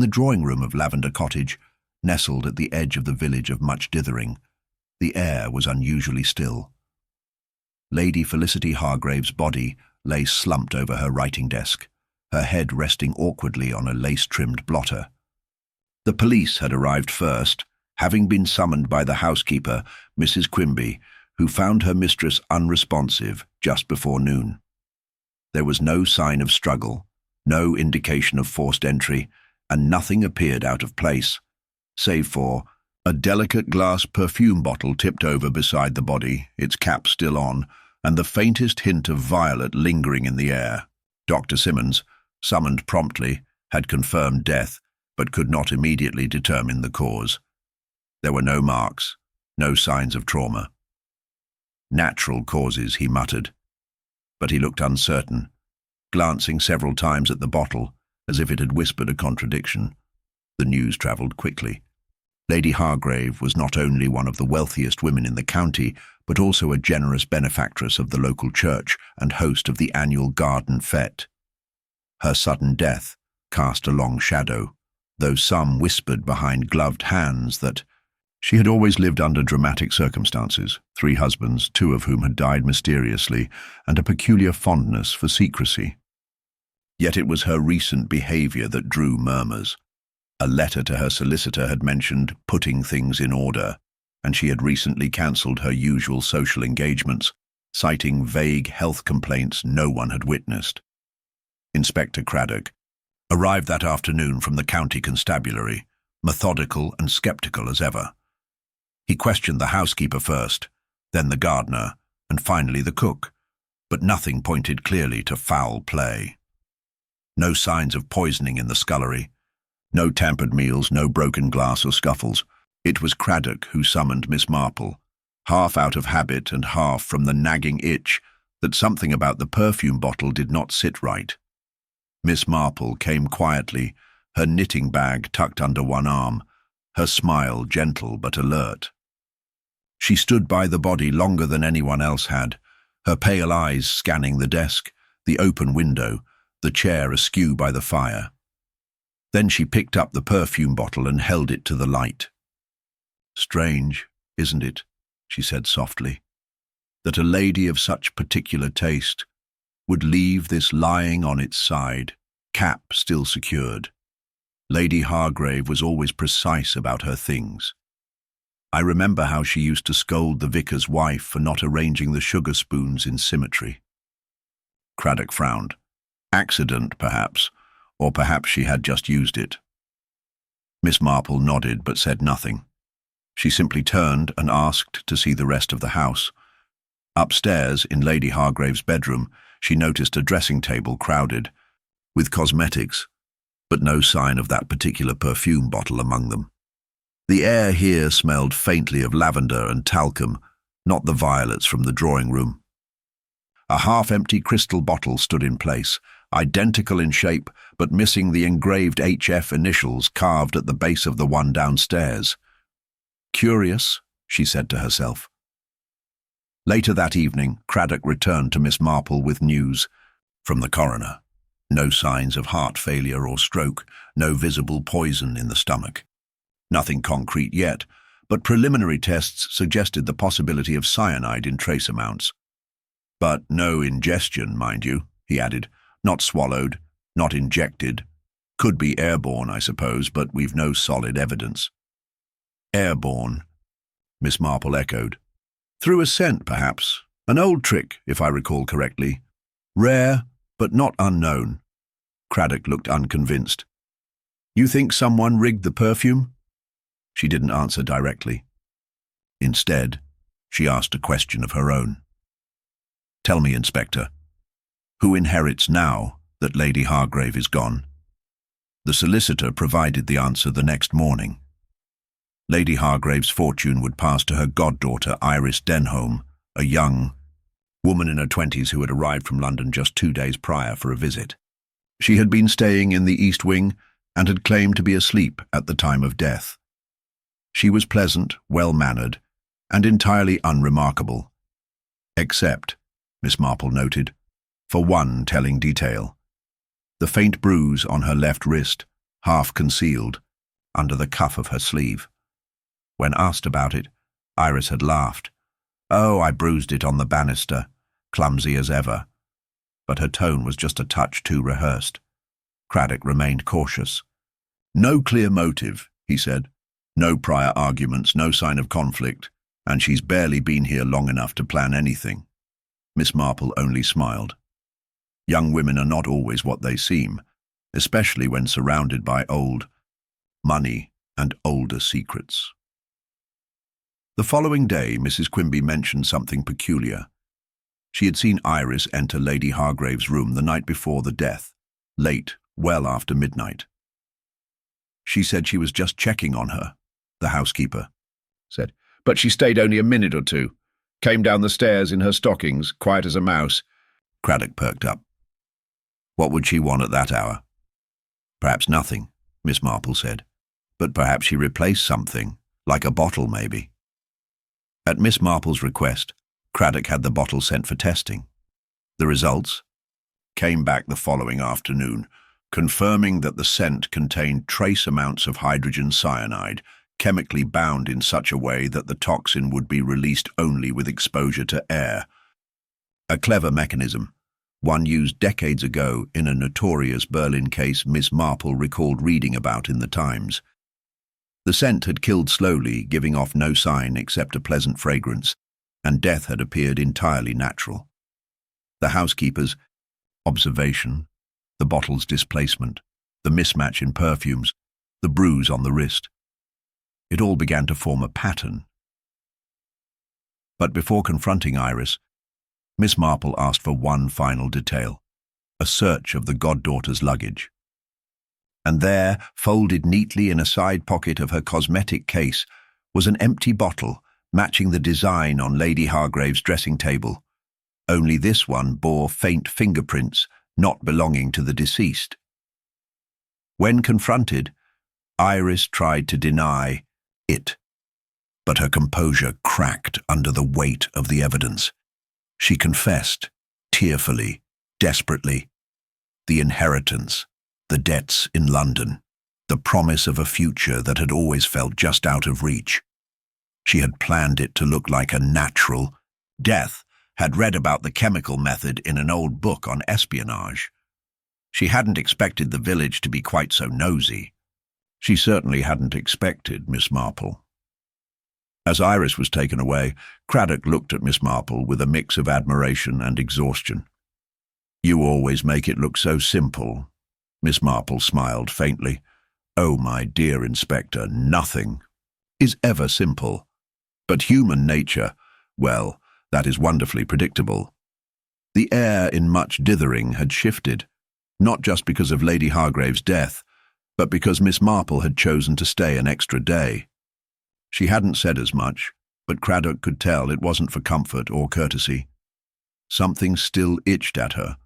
In the drawing-room of Lavender Cottage, nestled at the edge of the village of Much Dithering, the air was unusually still. Lady Felicity Hargrave's body lay slumped over her writing desk, her head resting awkwardly on a lace-trimmed blotter. The police had arrived first, having been summoned by the housekeeper, Mrs. Quimby, who found her mistress unresponsive just before noon. There was no sign of struggle, no indication of forced entry, and nothing appeared out of place, save for a delicate glass perfume bottle tipped over beside the body, its cap still on, and the faintest hint of violet lingering in the air. Dr. Simmons, summoned promptly, had confirmed death, but could not immediately determine the cause. There were no marks, no signs of trauma. Natural causes, he muttered, but he looked uncertain, glancing several times at the bottle, as if it had whispered a contradiction. The news travelled quickly. Lady Hargrave was not only one of the wealthiest women in the county, but also a generous benefactress of the local church and host of the annual garden fete. Her sudden death cast a long shadow, though some whispered behind gloved hands that she had always lived under dramatic circumstances, 3 husbands, 2 of whom had died mysteriously, and a peculiar fondness for secrecy. Yet it was her recent behaviour that drew murmurs. A letter to her solicitor had mentioned putting things in order, and she had recently cancelled her usual social engagements, citing vague health complaints no one had witnessed. Inspector Craddock arrived that afternoon from the county constabulary, methodical and sceptical as ever. He questioned the housekeeper first, then the gardener, and finally the cook, but nothing pointed clearly to foul play. No signs of poisoning in the scullery, no tampered meals, no broken glass or scuffles. It was Craddock who summoned Miss Marple, half out of habit and half from the nagging itch that something about the perfume bottle did not sit right. Miss Marple came quietly, her knitting bag tucked under one arm, her smile gentle but alert. She stood by the body longer than anyone else had, her pale eyes scanning the desk, the open window, the chair askew by the fire. Then she picked up the perfume bottle and held it to the light. "Strange, isn't it," she said softly, "that a lady of such particular taste would leave this lying on its side, cap still secured. Lady Hargrave was always precise about her things. I remember how she used to scold the vicar's wife for not arranging the sugar spoons in symmetry." Craddock frowned. Accident, perhaps, or perhaps she had just used it. Miss Marple nodded but said nothing. She simply turned and asked to see the rest of the house. Upstairs, in Lady Hargrave's bedroom, she noticed a dressing table crowded, with cosmetics, but no sign of that particular perfume bottle among them. The air here smelled faintly of lavender and talcum, not the violets from the drawing-room. A half-empty crystal bottle stood in place, identical in shape, but missing the engraved HF initials carved at the base of the one downstairs. "Curious," she said to herself. Later that evening, Craddock returned to Miss Marple with news from the coroner. No signs of heart failure or stroke, no visible poison in the stomach. Nothing concrete yet, but preliminary tests suggested the possibility of cyanide in trace amounts. But no ingestion, mind you, he added. Not swallowed, not injected. Could be airborne, I suppose, but we've no solid evidence. Airborne, Miss Marple echoed. Through a scent, perhaps. An old trick, if I recall correctly. Rare, but not unknown. Craddock looked unconvinced. You think someone rigged the perfume? She didn't answer directly. Instead, she asked a question of her own. Tell me, Inspector, who inherits now that Lady Hargrave is gone? The solicitor provided the answer the next morning. Lady Hargrave's fortune would pass to her goddaughter Iris Denholm, a young woman in her 20s who had arrived from London just 2 days prior for a visit. She had been staying in the East Wing and had claimed to be asleep at the time of death. She was pleasant, well-mannered, and entirely unremarkable. Except, Miss Marple noted, for one telling detail. The faint bruise on her left wrist, half concealed, under the cuff of her sleeve. When asked about it, Iris had laughed. "Oh, I bruised it on the banister, clumsy as ever." But her tone was just a touch too rehearsed. Craddock remained cautious. "No clear motive," he said. "No prior arguments, no sign of conflict, and she's barely been here long enough to plan anything." Miss Marple only smiled. Young women are not always what they seem, especially when surrounded by old money and older secrets. The following day, Mrs. Quimby mentioned something peculiar. She had seen Iris enter Lady Hargrave's room the night before the death, late, well after midnight. She said she was just checking on her, the housekeeper said. "But she stayed only a minute or two. Came down the stairs in her stockings, quiet as a mouse." Craddock perked up. "What would she want at that hour?" "Perhaps nothing," Miss Marple said. "But perhaps she replaced something, like a bottle maybe." At Miss Marple's request, Craddock had the bottle sent for testing. The results came back the following afternoon, confirming that the scent contained trace amounts of hydrogen cyanide, chemically bound in such a way that the toxin would be released only with exposure to air. A clever mechanism, one used decades ago in a notorious Berlin case Miss Marple recalled reading about in the Times. The scent had killed slowly, giving off no sign except a pleasant fragrance, and death had appeared entirely natural. The housekeeper's observation, the bottle's displacement, the mismatch in perfumes, the bruise on the wrist, it all began to form a pattern. But before confronting Iris, Miss Marple asked for one final detail, a search of the goddaughter's luggage. And there, folded neatly in a side pocket of her cosmetic case, was an empty bottle matching the design on Lady Hargrave's dressing table. Only this one bore faint fingerprints not belonging to the deceased. When confronted, Iris tried to deny it, but her composure cracked under the weight of the evidence. She confessed, tearfully, desperately, the inheritance, the debts in London, the promise of a future that had always felt just out of reach. She had planned it to look like a natural death, had read about the chemical method in an old book on espionage. She hadn't expected the village to be quite so nosy. She certainly hadn't expected Miss Marple. As Iris was taken away, Craddock looked at Miss Marple with a mix of admiration and exhaustion. "You always make it look so simple." Miss Marple smiled faintly. "Oh, my dear Inspector, nothing is ever simple. But human nature, well, that is wonderfully predictable." The air in much Dithering had shifted, not just because of Lady Hargrave's death, but because Miss Marple had chosen to stay an extra day. She hadn't said as much, but Craddock could tell it wasn't for comfort or courtesy. Something still itched at her,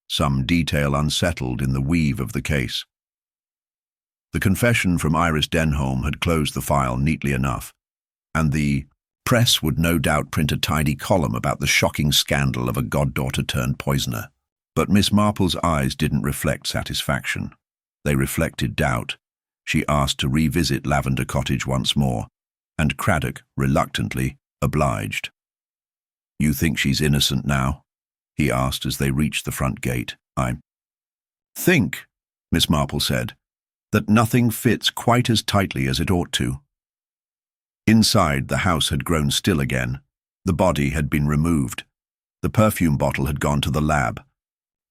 some detail unsettled in the weave of the case. The confession from Iris Denholm had closed the file neatly enough, and the press would no doubt print a tidy column about the shocking scandal of a goddaughter turned poisoner. But Miss Marple's eyes didn't reflect satisfaction. They reflected doubt. She asked to revisit Lavender Cottage once more, and Craddock, reluctantly, obliged. "You think she's innocent now?" he asked as they reached the front gate. "I think," Miss Marple said, "that nothing fits quite as tightly as it ought to." Inside, the house had grown still again. The body had been removed. The perfume bottle had gone to the lab.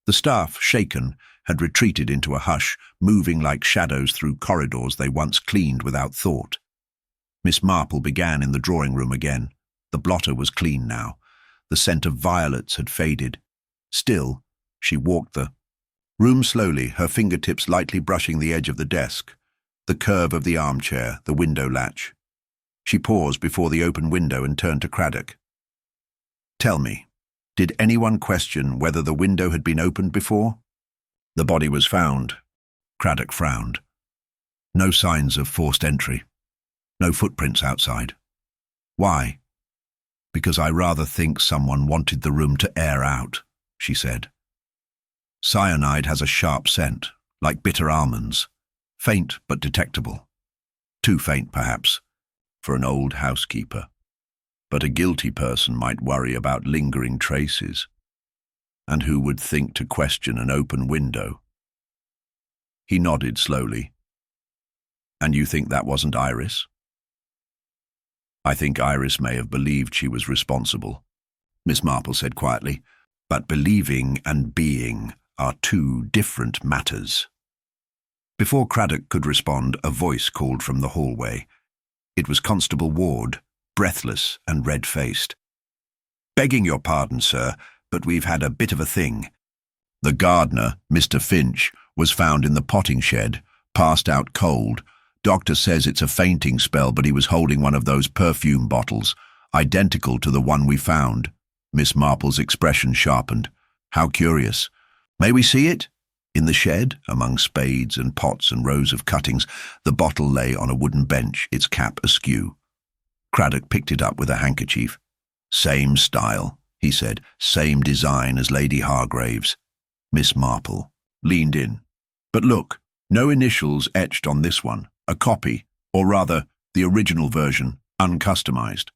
The staff, shaken, had retreated into a hush, moving like shadows through corridors they once cleaned without thought. Miss Marple began in the drawing room again. The blotter was clean now. The scent of violets had faded. Still, she walked the room slowly, her fingertips lightly brushing the edge of the desk, the curve of the armchair, the window latch. She paused before the open window and turned to Craddock. "Tell me, did anyone question whether the window had been opened before?" "The body was found." Craddock frowned. "No signs of forced entry. No footprints outside. Why?" "Because I rather think someone wanted the room to air out," she said. "Cyanide has a sharp scent, like bitter almonds. Faint but detectable. Too faint, perhaps, for an old housekeeper. But a guilty person might worry about lingering traces. And who would think to question an open window? He nodded slowly. And you think that wasn't Iris? I think Iris may have believed she was responsible, Miss Marple said quietly, but believing and being are two different matters. Before Craddock could respond, a voice called from the hallway. It was Constable Ward, breathless and red-faced. "Begging your pardon, sir, but we've had a bit of a thing. The gardener, Mr. Finch, was found in the potting shed, passed out cold. Doctor says it's a fainting spell, but he was holding one of those perfume bottles, identical to the one we found." Miss Marple's expression sharpened. "How curious. May we see it?" In the shed, among spades and pots and rows of cuttings, the bottle lay on a wooden bench, its cap askew. Craddock picked it up with a handkerchief. "Same style," he said, "same design as Lady Hargrave's." Miss Marple leaned in. "But look, no initials etched on this one. A copy, or rather, the original version, uncustomized.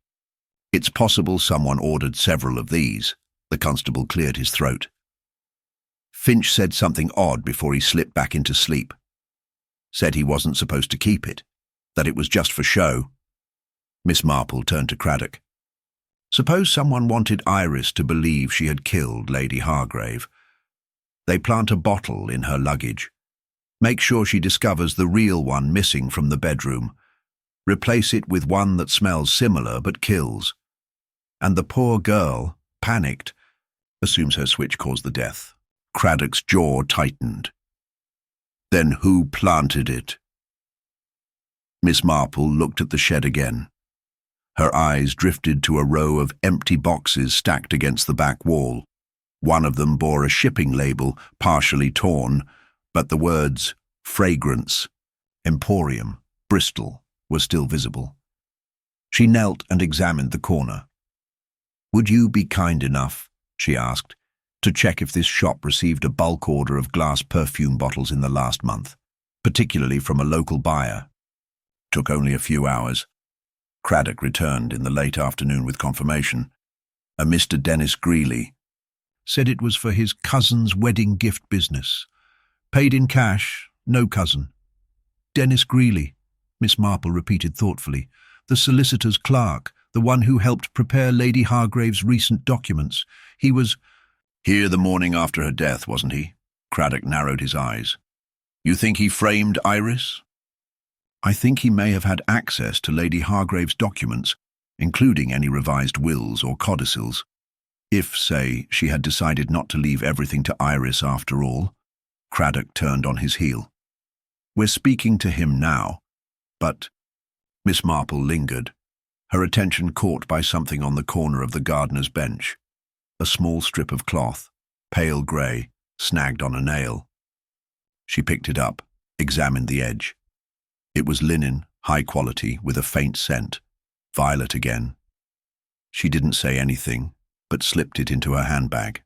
It's possible someone ordered several of these." The constable cleared his throat. "Finch said something odd before he slipped back into sleep. Said he wasn't supposed to keep it, that it was just for show." Miss Marple turned to Craddock. "Suppose someone wanted Iris to believe she had killed Lady Hargrave. They plant a bottle in her luggage. Make sure she discovers the real one missing from the bedroom. Replace it with one that smells similar but kills. And the poor girl, panicked, assumes her switch caused the death." Craddock's jaw tightened. "Then who planted it?" Miss Marple looked at the shed again. Her eyes drifted to a row of empty boxes stacked against the back wall. One of them bore a shipping label, partially torn, but the words "Fragrance," "Emporium," "Bristol" were still visible. She knelt and examined the corner. "Would you be kind enough," she asked, "to check if this shop received a bulk order of glass perfume bottles in the last month, particularly from a local buyer?" Took only a few hours. Craddock returned in the late afternoon with confirmation. A Mr. Dennis Greely. Said it was for his cousin's wedding gift business. Paid in cash, no cousin. "Dennis Greely," Miss Marple repeated thoughtfully. "The solicitor's clerk, the one who helped prepare Lady Hargrave's recent documents. He was here the morning after her death, wasn't he?" Craddock narrowed his eyes. "You think he framed Iris?" "I think he may have had access to Lady Hargrave's documents, including any revised wills or codicils. If, say, she had decided not to leave everything to Iris after all." Craddock turned on his heel. "We're speaking to him now, but—" Miss Marple lingered, her attention caught by something on the corner of the gardener's bench. A small strip of cloth, pale grey, snagged on a nail. She picked it up, examined the edge. It was linen, high quality, with a faint scent, violet again. She didn't say anything, but slipped it into her handbag.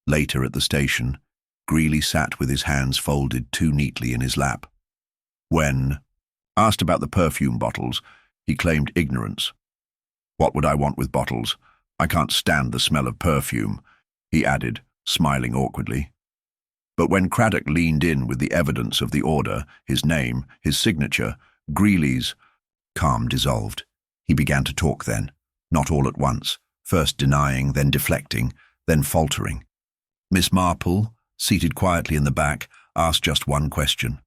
Later at the station, Greely sat with his hands folded too neatly in his lap. When asked about the perfume bottles, he claimed ignorance. "What would I want with bottles? I can't stand the smell of perfume," he added, smiling awkwardly. But when Craddock leaned in with the evidence of the order, his name, his signature, Greely's, calm dissolved. He began to talk then, not all at once, first denying, then deflecting, then faltering. Miss Marple, seated quietly in the back, asked just one question.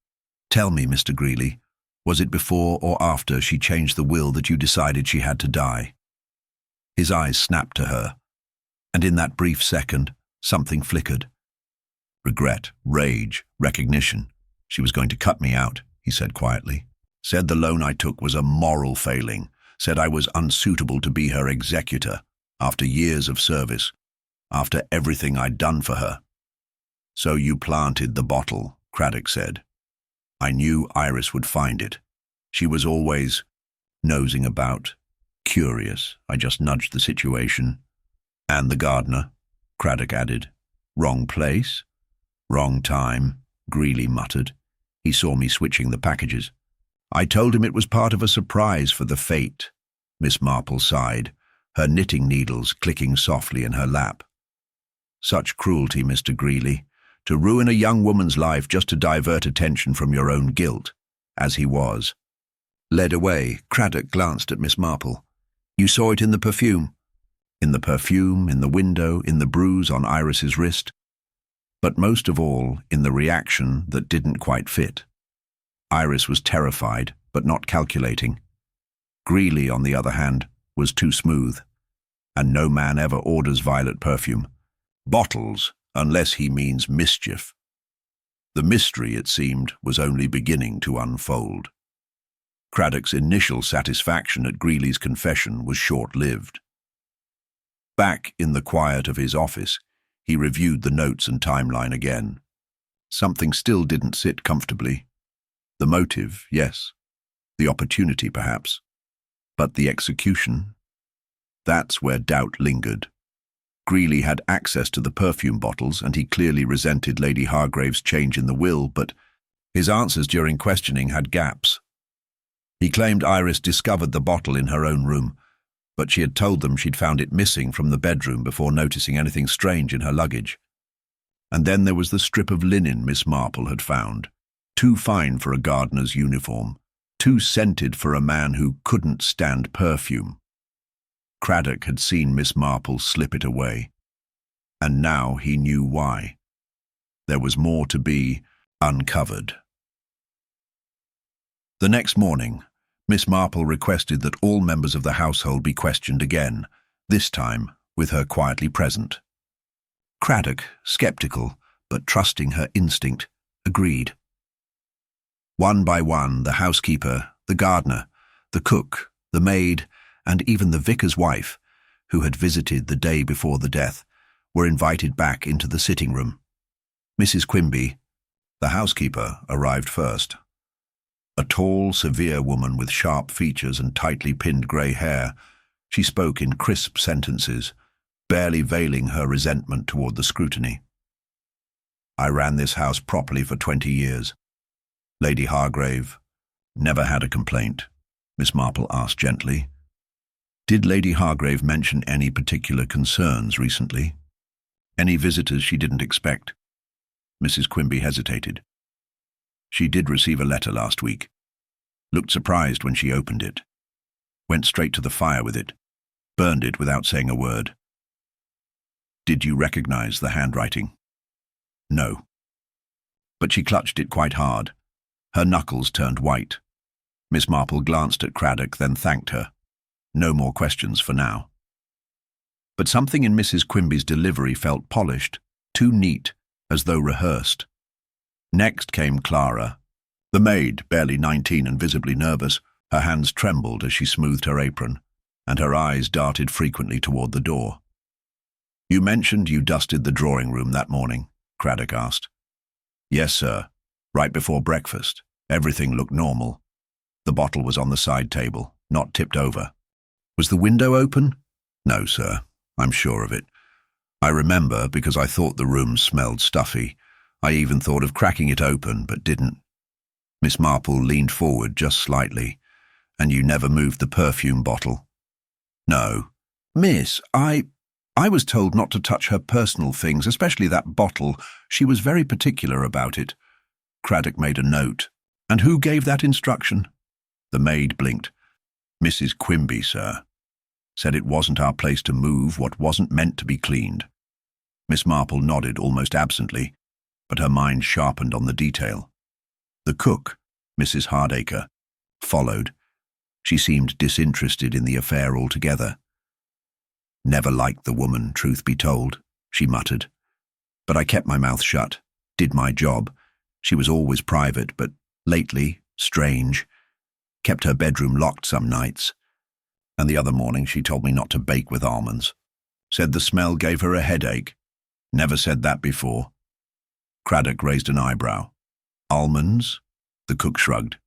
"Tell me, Mr. Greely, was it before or after she changed the will that you decided she had to die?" His eyes snapped to her, and in that brief second, something flickered. Regret, rage, recognition. "She was going to cut me out," he said quietly. "Said the loan I took was a moral failing. Said I was unsuitable to be her executor, after years of service, after everything I'd done for her." "So you planted the bottle," Craddock said. "I knew Iris would find it. She was always nosing about, curious. I just nudged the situation." "And the gardener," Craddock added. "Wrong place, wrong time," Greely muttered. He saw me switching the packages. I told him it was part of a surprise for the fate. Miss Marple sighed, her knitting needles clicking softly in her lap. Such cruelty, Mr. Greely, to ruin a young woman's life just to divert attention from your own guilt, as he was. Led away, Craddock glanced at Miss Marple. You saw it in the perfume? In the perfume, in the window, in the bruise on Iris's wrist, but most of all in the reaction that didn't quite fit. Iris was terrified, but not calculating. Greely, on the other hand, was too smooth, and no man ever orders violet perfume. Bottles, unless he means mischief. The mystery, it seemed, was only beginning to unfold. Craddock's initial satisfaction at Greely's confession was short-lived. Back in the quiet of his office, he reviewed the notes and timeline again. Something still didn't sit comfortably. The motive, yes. The opportunity, perhaps. But the execution? That's where doubt lingered. Greely had access to the perfume bottles, and he clearly resented Lady Hargrave's change in the will, but his answers during questioning had gaps. He claimed Iris discovered the bottle in her own room, but she had told them she'd found it missing from the bedroom before noticing anything strange in her luggage. And then there was the strip of linen Miss Marple had found, too fine for a gardener's uniform, too scented for a man who couldn't stand perfume. Craddock had seen Miss Marple slip it away, and now he knew why. There was more to be uncovered. The next morning, Miss Marple requested that all members of the household be questioned again, this time with her quietly present. Craddock, sceptical but trusting her instinct, agreed. One by one, the housekeeper, the gardener, the cook, the maid, and even the vicar's wife, who had visited the day before the death, were invited back into the sitting room. Mrs. Quimby, the housekeeper, arrived first. A tall, severe woman with sharp features and tightly pinned grey hair, she spoke in crisp sentences, barely veiling her resentment toward the scrutiny. I ran this house properly for 20 years. Lady Hargrave never had a complaint, Miss Marple asked gently. Did Lady Hargrave mention any particular concerns recently? Any visitors she didn't expect? Mrs. Quimby hesitated. She did receive a letter last week. Looked surprised when she opened it. Went straight to the fire with it. Burned it without saying a word. Did you recognize the handwriting? No. But she clutched it quite hard. Her knuckles turned white. Miss Marple glanced at Craddock, then thanked her. No more questions for now. But something in Mrs. Quimby's delivery felt polished, too neat, as though rehearsed. Next came Clara, the maid, barely 19 and visibly nervous. Her hands trembled as she smoothed her apron, and her eyes darted frequently toward the door. You mentioned you dusted the drawing room that morning, Craddock asked. Yes, sir. Right before breakfast. Everything looked normal. The bottle was on the side table, not tipped over. Was the window open? No, sir. I'm sure of it. I remember because I thought the room smelled stuffy. I even thought of cracking it open, but didn't. Miss Marple leaned forward just slightly. And you never moved the perfume bottle? No. Miss, I was told not to touch her personal things, especially that bottle. She was very particular about it. Craddock made a note. And who gave that instruction? The maid blinked. Mrs. Quimby, sir. Said it wasn't our place to move what wasn't meant to be cleaned. Miss Marple nodded almost absently, but her mind sharpened on the detail. The cook, Mrs. Hardacre, followed. She seemed disinterested in the affair altogether. Never liked the woman, truth be told, she muttered. But I kept my mouth shut, did my job. She was always private, but lately, strange. Kept her bedroom locked some nights. And the other morning she told me not to bake with almonds. Said the smell gave her a headache. Never said that before. Craddock raised an eyebrow. Almonds? The cook shrugged.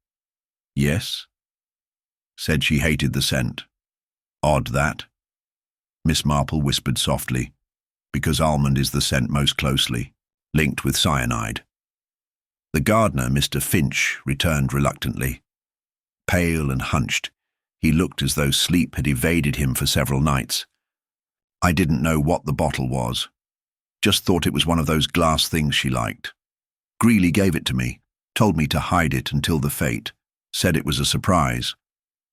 Yes. Said she hated the scent. Odd that. Miss Marple whispered softly, because almond is the scent most closely, linked with cyanide. The gardener, Mr. Finch, returned reluctantly. Pale and hunched, he looked as though sleep had evaded him for several nights. I didn't know what the bottle was. Just thought it was one of those glass things she liked. Greely gave it to me, told me to hide it until the fete, said it was a surprise.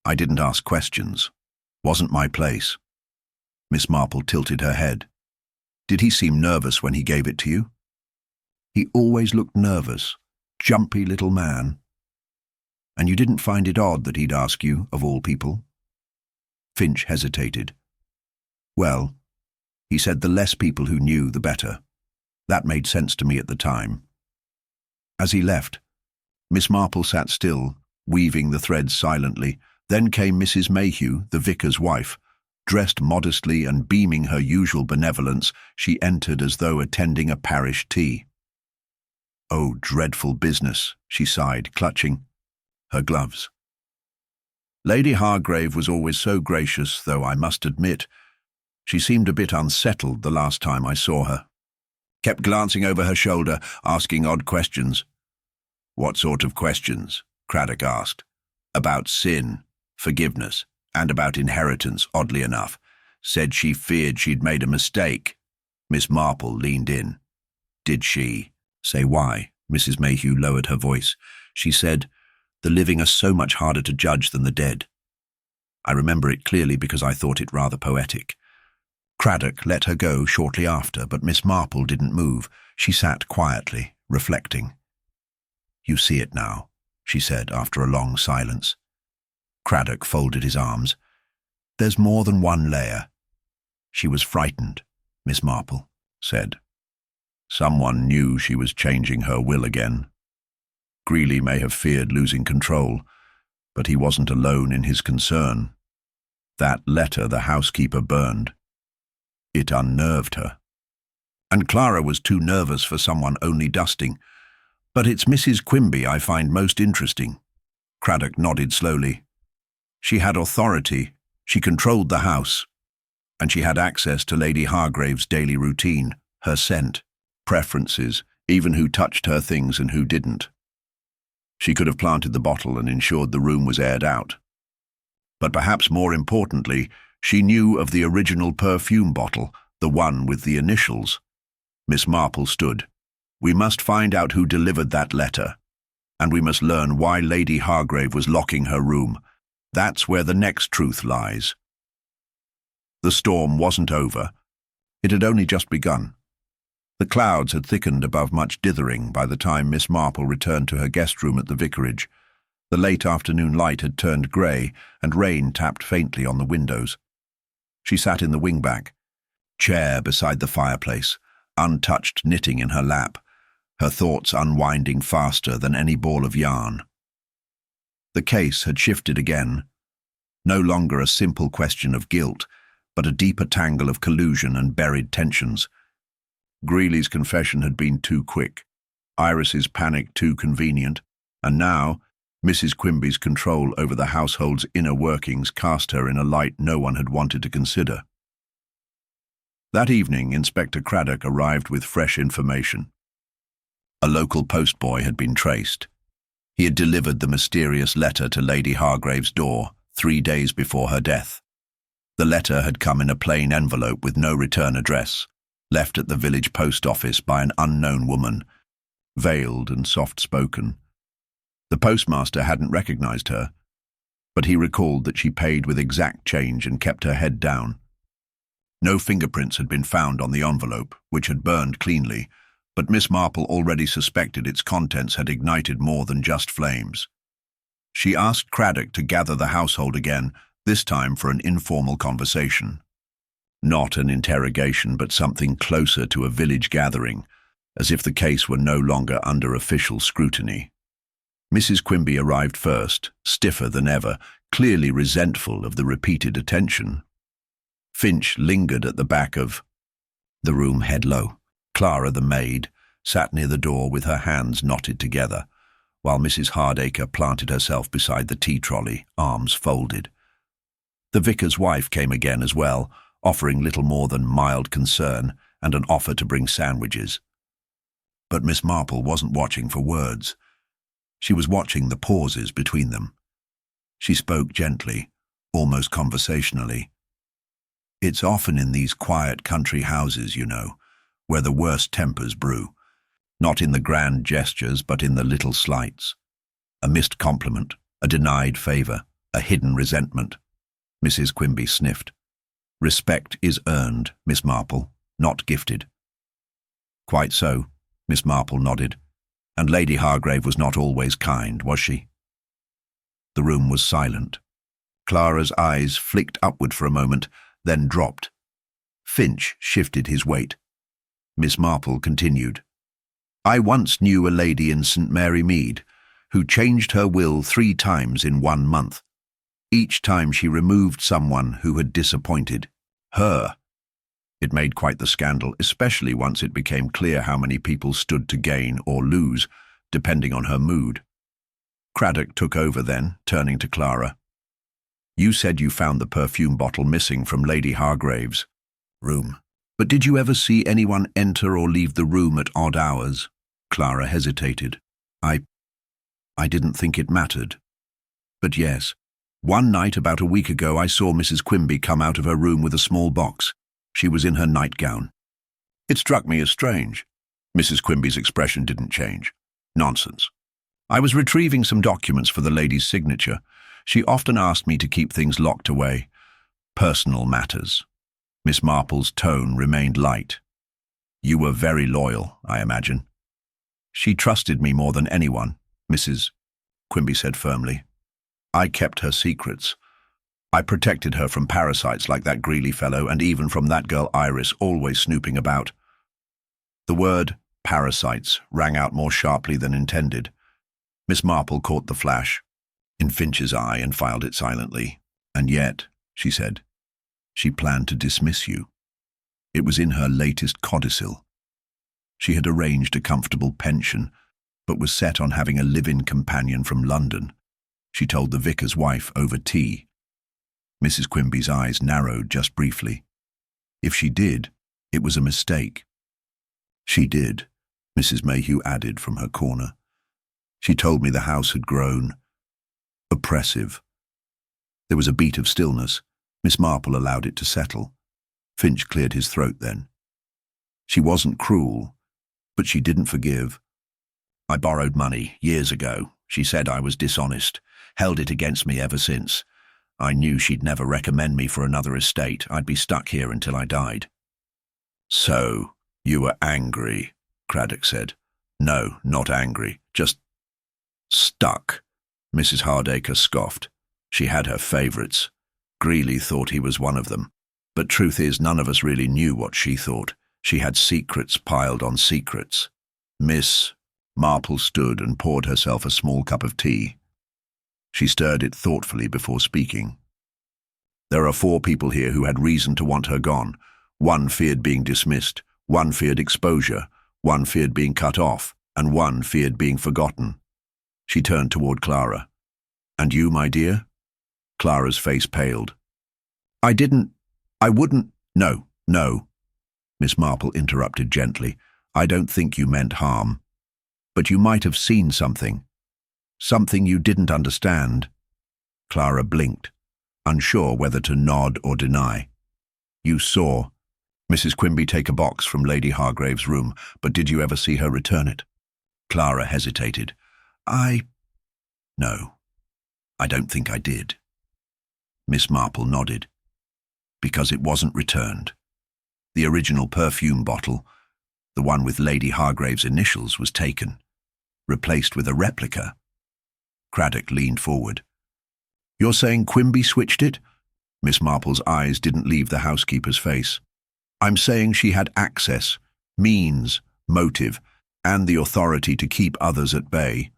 I didn't ask questions. Wasn't my place. Miss Marple tilted her head. Did he seem nervous when he gave it to you? He always looked nervous, jumpy little man. And you didn't find it odd that he'd ask you, of all people? Finch hesitated. Well, he said the less people who knew, the better. That made sense to me at the time. As he left, Miss Marple sat still, weaving the threads silently. Then came Mrs. Mayhew, the vicar's wife. Dressed modestly and beaming her usual benevolence, she entered as though attending a parish tea. Oh, dreadful business, she sighed, clutching her gloves. Lady Hargrave was always so gracious, though I must admit, she seemed a bit unsettled the last time I saw her. Kept glancing over her shoulder, asking odd questions. What sort of questions? Craddock asked. About sin, forgiveness, and about inheritance, oddly enough. Said she feared she'd made a mistake. Miss Marple leaned in. Did she? Say why? Mrs. Mayhew lowered her voice. She said, the living are so much harder to judge than the dead. I remember it clearly because I thought it rather poetic. Craddock let her go shortly after, but Miss Marple didn't move. She sat quietly, reflecting. You see it now, she said after a long silence. Craddock folded his arms. There's more than one layer. She was frightened, Miss Marple said. Someone knew she was changing her will again. Greely may have feared losing control, but he wasn't alone in his concern. That letter the housekeeper burned. It unnerved her. And Clara was too nervous for someone only dusting. But it's Mrs. Quimby I find most interesting. Craddock nodded slowly. She had authority, she controlled the house, and she had access to Lady Hargrave's daily routine, her scent, preferences, even who touched her things and who didn't. She could have planted the bottle and ensured the room was aired out. But perhaps more importantly, she knew of the original perfume bottle, the one with the initials. Miss Marple stood. We must find out who delivered that letter, and we must learn why Lady Hargrave was locking her room. That's where the next truth lies. The storm wasn't over. It had only just begun. The clouds had thickened above much Dithering by the time Miss Marple returned to her guest room at the vicarage. The late afternoon light had turned grey, and rain tapped faintly on the windows. She sat in the wing-back, chair beside the fireplace, untouched knitting in her lap, her thoughts unwinding faster than any ball of yarn. The case had shifted again. No longer a simple question of guilt, but a deeper tangle of collusion and buried tensions. Greely's confession had been too quick, Iris's panic too convenient, and now Mrs. Quimby's control over the household's inner workings cast her in a light no one had wanted to consider. That evening, Inspector Craddock arrived with fresh information. A local postboy had been traced. He had delivered the mysterious letter to Lady Hargrave's door 3 days before her death. The letter had come in a plain envelope with no return address, left at the village post office by an unknown woman, veiled and soft-spoken. The postmaster hadn't recognized her, but he recalled that she paid with exact change and kept her head down. No fingerprints had been found on the envelope, which had burned cleanly, but Miss Marple already suspected its contents had ignited more than just flames. She asked Craddock to gather the household again, this time for an informal conversation. Not an interrogation, but something closer to a village gathering, as if the case were no longer under official scrutiny. Mrs. Quimby arrived first, stiffer than ever, clearly resentful of the repeated attention. Finch lingered at the back of the room, head low. Clara, the maid, sat near the door with her hands knotted together, while Mrs. Hardacre planted herself beside the tea trolley, arms folded. The vicar's wife came again as well, offering little more than mild concern and an offer to bring sandwiches. But Miss Marple wasn't watching for words. She was watching the pauses between them. She spoke gently, almost conversationally. "It's often in these quiet country houses, you know, where the worst tempers brew. Not in the grand gestures, but in the little slights. A missed compliment, a denied favour, a hidden resentment." Mrs. Quimby sniffed. "Respect is earned, Miss Marple, not gifted." "Quite so," Miss Marple nodded. "And Lady Hargrave was not always kind, was she?" The room was silent. Clara's eyes flicked upward for a moment, then dropped. Finch shifted his weight. Miss Marple continued. "I once knew a lady in St. Mary Mead who changed her will 3 times in 1 month. Each time she removed someone who had disappointed her. It made quite the scandal, especially once it became clear how many people stood to gain or lose, depending on her mood." Craddock took over then, turning to Clara. "You said you found the perfume bottle missing from Lady Hargrave's room. But did you ever see anyone enter or leave the room at odd hours?" Clara hesitated. I didn't think it mattered. But yes, one night about a week ago I saw Mrs. Quimby come out of her room with a small box. She was in her nightgown. It struck me as strange." Mrs. Quimby's expression didn't change. "Nonsense. I was retrieving some documents for the lady's signature. She often asked me to keep things locked away. Personal matters." Miss Marple's tone remained light. "You were very loyal, I imagine." "She trusted me more than anyone," Mrs. Quimby said firmly. "I kept her secrets. I protected her from parasites like that Greely fellow, and even from that girl Iris, always snooping about." The word parasites rang out more sharply than intended. Miss Marple caught the flash in Finch's eye and filed it silently. "And yet," she said, "she planned to dismiss you. It was in her latest codicil. She had arranged a comfortable pension, but was set on having a live-in companion from London. She told the vicar's wife over tea." Mrs. Quimby's eyes narrowed just briefly. "If she did, it was a mistake." "She did," Mrs. Mayhew added from her corner. "She told me the house had grown oppressive." There was a beat of stillness. Miss Marple allowed it to settle. Finch cleared his throat then. "She wasn't cruel, but she didn't forgive. I borrowed money years ago. She said I was dishonest, held it against me ever since. I knew she'd never recommend me for another estate. I'd be stuck here until I died." "So, you were angry," Craddock said. "No, not angry, just stuck." Mrs. Hardacre scoffed. "She had her favourites. Greely thought he was one of them. But truth is, none of us really knew what she thought. She had secrets piled on secrets." Miss Marple stood and poured herself a small cup of tea. She stirred it thoughtfully before speaking. "There are 4 people here who had reason to want her gone. 1 feared being dismissed, 1 feared exposure, 1 feared being cut off, and 1 feared being forgotten." She turned toward Clara. "And you, my dear?" Clara's face paled. I wouldn't, no. Miss Marple interrupted gently. "I don't think you meant harm. But you might have seen something. Something you didn't understand." Clara blinked, unsure whether to nod or deny. "You saw Mrs. Quimby take a box from Lady Hargrave's room, but did you ever see her return it?" Clara hesitated. No, I don't think I did." Miss Marple nodded. "Because it wasn't returned. The original perfume bottle, the one with Lady Hargrave's initials, was taken, replaced with a replica." Craddock leaned forward. "You're saying Quimby switched it?" Miss Marple's eyes didn't leave the housekeeper's face. "I'm saying she had access, means, motive, and the authority to keep others at bay."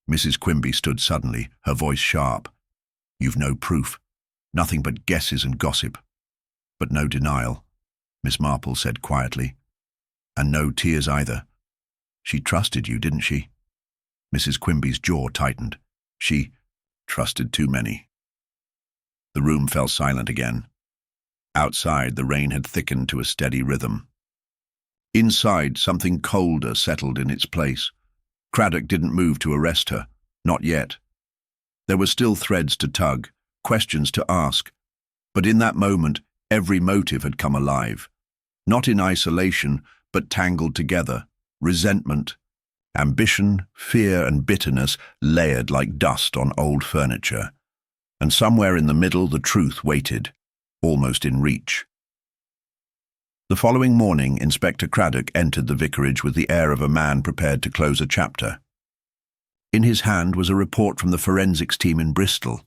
Mrs. Quimby stood suddenly, her voice sharp. "You've no proof, nothing but guesses and gossip." "But no denial," Miss Marple said quietly. "And no tears either. She trusted you, didn't she?" Mrs. Quimby's jaw tightened. "She trusted too many." The room fell silent again. Outside, the rain had thickened to a steady rhythm. Inside, something colder settled in its place. Craddock didn't move to arrest her. Not yet. There were still threads to tug, questions to ask. But in that moment, every motive had come alive. Not in isolation, but tangled together. Resentment, ambition, fear, and bitterness layered like dust on old furniture. And somewhere in the middle, the truth waited, almost in reach. The following morning, Inspector Craddock entered the vicarage with the air of a man prepared to close a chapter. In his hand was a report from the forensics team in Bristol.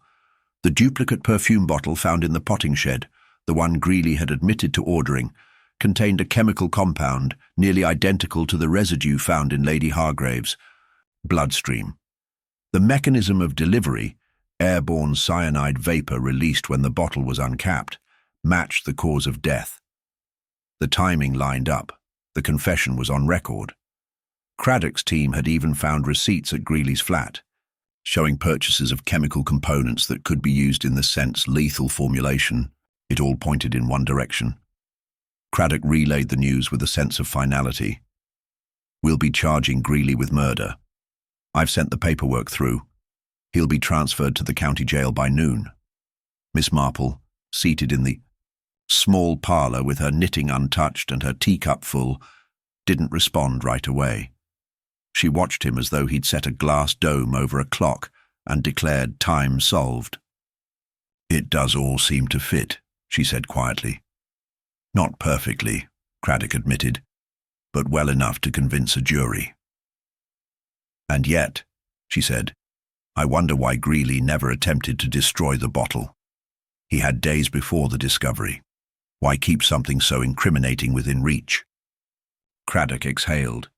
The duplicate perfume bottle found in the potting shed, the one Greely had admitted to ordering, contained a chemical compound nearly identical to the residue found in Lady Hargrave's bloodstream. The mechanism of delivery, airborne cyanide vapor released when the bottle was uncapped, matched the cause of death. The timing lined up. The confession was on record. Craddock's team had even found receipts at Greely's flat, showing purchases of chemical components that could be used in the scent's lethal formulation. It all pointed in one direction. Craddock relayed the news with a sense of finality. "We'll be charging Greely with murder. I've sent the paperwork through. He'll be transferred to the county jail by noon." Miss Marple, seated in the small parlour with her knitting untouched and her teacup full, didn't respond right away. She watched him as though he'd set a glass dome over a clock and declared time solved. "It does all seem to fit," she said quietly. "Not perfectly," Craddock admitted, "but well enough to convince a jury." "And yet," she said, "I wonder why Greely never attempted to destroy the bottle. He had days before the discovery. Why keep something so incriminating within reach?" Craddock exhaled.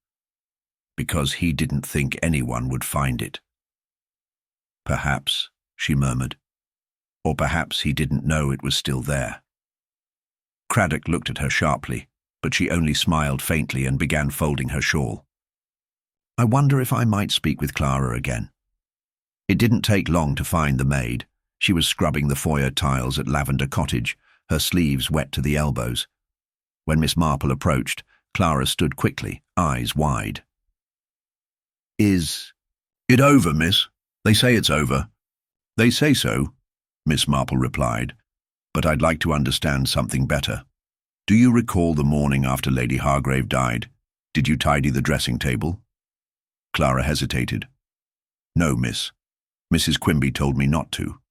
"Because he didn't think anyone would find it." "Perhaps," she murmured. "Or perhaps he didn't know it was still there." Craddock looked at her sharply, but she only smiled faintly and began folding her shawl. "I wonder if I might speak with Clara again." It didn't take long to find the maid. She was scrubbing the foyer tiles at Lavender Cottage, her sleeves wet to the elbows. When Miss Marple approached, Clara stood quickly, eyes wide. "Is it over, miss? They say it's over." "They say so," Miss Marple replied, "but I'd like to understand something better. Do you recall the morning after Lady Hargrave died? Did you tidy the dressing table?" Clara hesitated. "No, miss. Mrs. Quimby told me not to.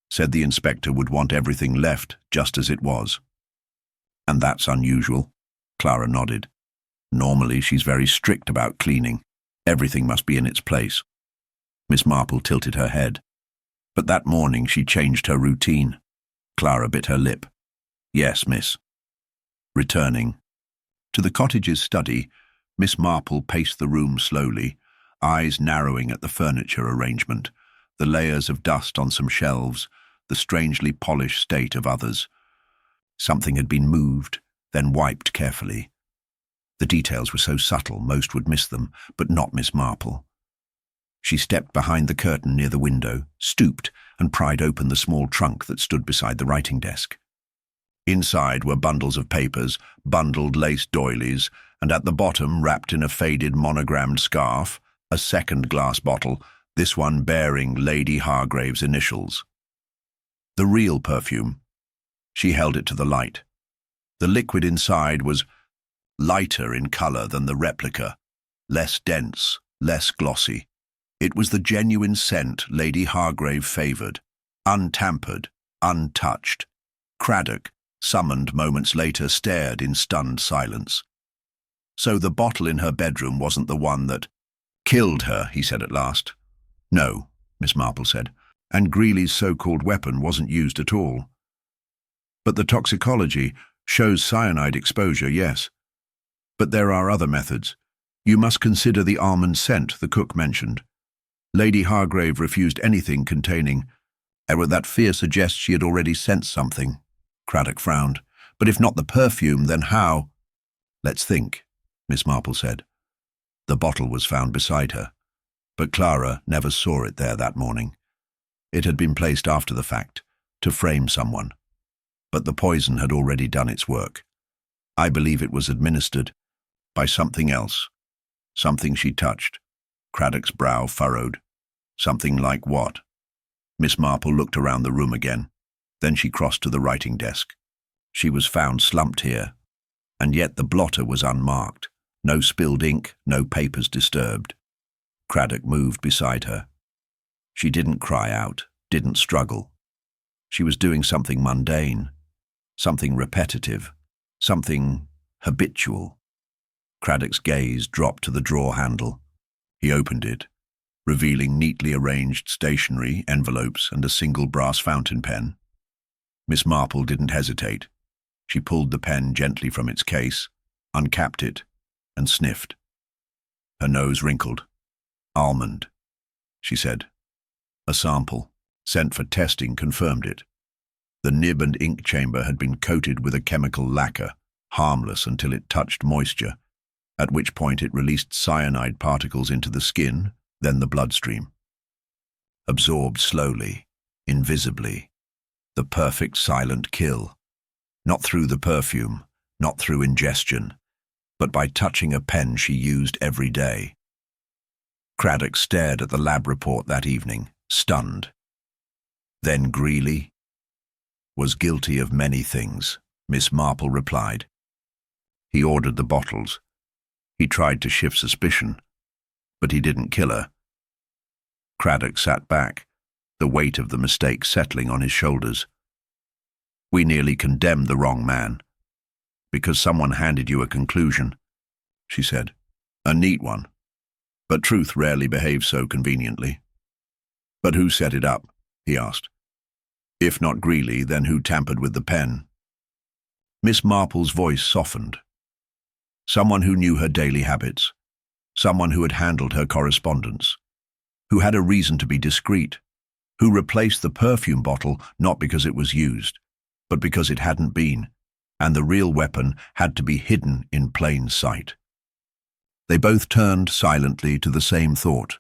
Said the inspector would want everything left just as it was." "And that's unusual?" Clara nodded. "Normally she's very strict about cleaning. Everything must be in its place." Miss Marple tilted her head. "But that morning she changed her routine." Clara bit her lip. "Yes, miss." Returning to the cottage's study, Miss Marple paced the room slowly, eyes narrowing at the furniture arrangement, the layers of dust on some shelves, the strangely polished state of others. Something had been moved, then wiped carefully. The details were so subtle most would miss them, but not Miss Marple. She stepped behind the curtain near the window, stooped, and pried open the small trunk that stood beside the writing desk. Inside were bundles of papers, bundled lace doilies, and at the bottom, wrapped in a faded monogrammed scarf, a second glass bottle, this one bearing Lady Hargrave's initials. The real perfume. She held it to the light. The liquid inside was lighter in colour than the replica, less dense, less glossy. It was the genuine scent Lady Hargrave favoured, untampered, untouched. Craddock, summoned moments later, stared in stunned silence. "So the bottle in her bedroom wasn't the one that killed her," he said at last. "No," Miss Marple said, "and Greely's so-called weapon wasn't used at all. But the toxicology shows cyanide exposure, yes. But there are other methods. You must consider the almond scent the cook mentioned. Lady Hargrave refused anything containing, and that fear suggests she had already sensed something." Craddock frowned. "But if not the perfume, then how?" "Let's think," Miss Marple said. The bottle was found beside her, but Clara never saw it there that morning. It had been placed after the fact, to frame someone. But the poison had already done its work. I believe it was administered. by something else, something she touched. Craddock's brow furrowed. Something like what? Miss Marple looked around the room again. Then she crossed to the writing desk. She was found slumped here, and yet the blotter was unmarked. No spilled ink, no papers disturbed. Craddock moved beside her. She didn't cry out, didn't struggle. She was doing something mundane, something repetitive, something habitual. Craddock's gaze dropped to the drawer handle. He opened it, revealing neatly arranged stationery, envelopes, and a single brass fountain pen. Miss Marple didn't hesitate. She pulled the pen gently from its case, uncapped it, and sniffed. Her nose wrinkled. "Almond," she said. A sample, sent for testing, confirmed it. The nib and ink chamber had been coated with a chemical lacquer, harmless until it touched moisture, at which point it released cyanide particles into the skin, then the bloodstream. Absorbed slowly, invisibly. The perfect silent kill. Not through the perfume, not through ingestion, but by touching a pen she used every day. Craddock stared at the lab report that evening, stunned. Then Greely was guilty of many things, Miss Marple replied. He ordered the bottles. He tried to shift suspicion, but he didn't kill her. Craddock sat back, the weight of the mistake settling on his shoulders. We nearly condemned the wrong man, because someone handed you a conclusion, she said. A neat one. But truth rarely behaves so conveniently. But who set it up? He asked. If not Greely, then who tampered with the pen? Miss Marple's voice softened. Someone who knew her daily habits. Someone who had handled her correspondence. Who had a reason to be discreet. Who replaced the perfume bottle not because it was used, but because it hadn't been, and the real weapon had to be hidden in plain sight. They both turned silently to the same thought.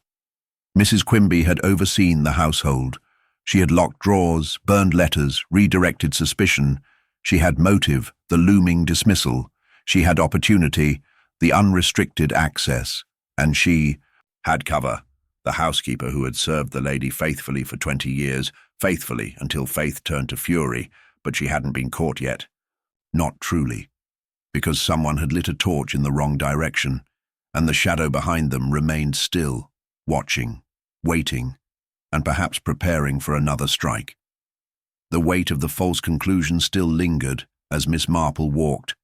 Mrs. Quimby had overseen the household. She had locked drawers, burned letters, redirected suspicion. She had motive, the looming dismissal. She had opportunity, the unrestricted access. And she had cover, the housekeeper who had served the lady faithfully for 20 years, faithfully until faith turned to fury, but she hadn't been caught yet. Not truly, because someone had lit a torch in the wrong direction, and the shadow behind them remained still, watching, waiting, and perhaps preparing for another strike. The weight of the false conclusion still lingered as Miss Marple walked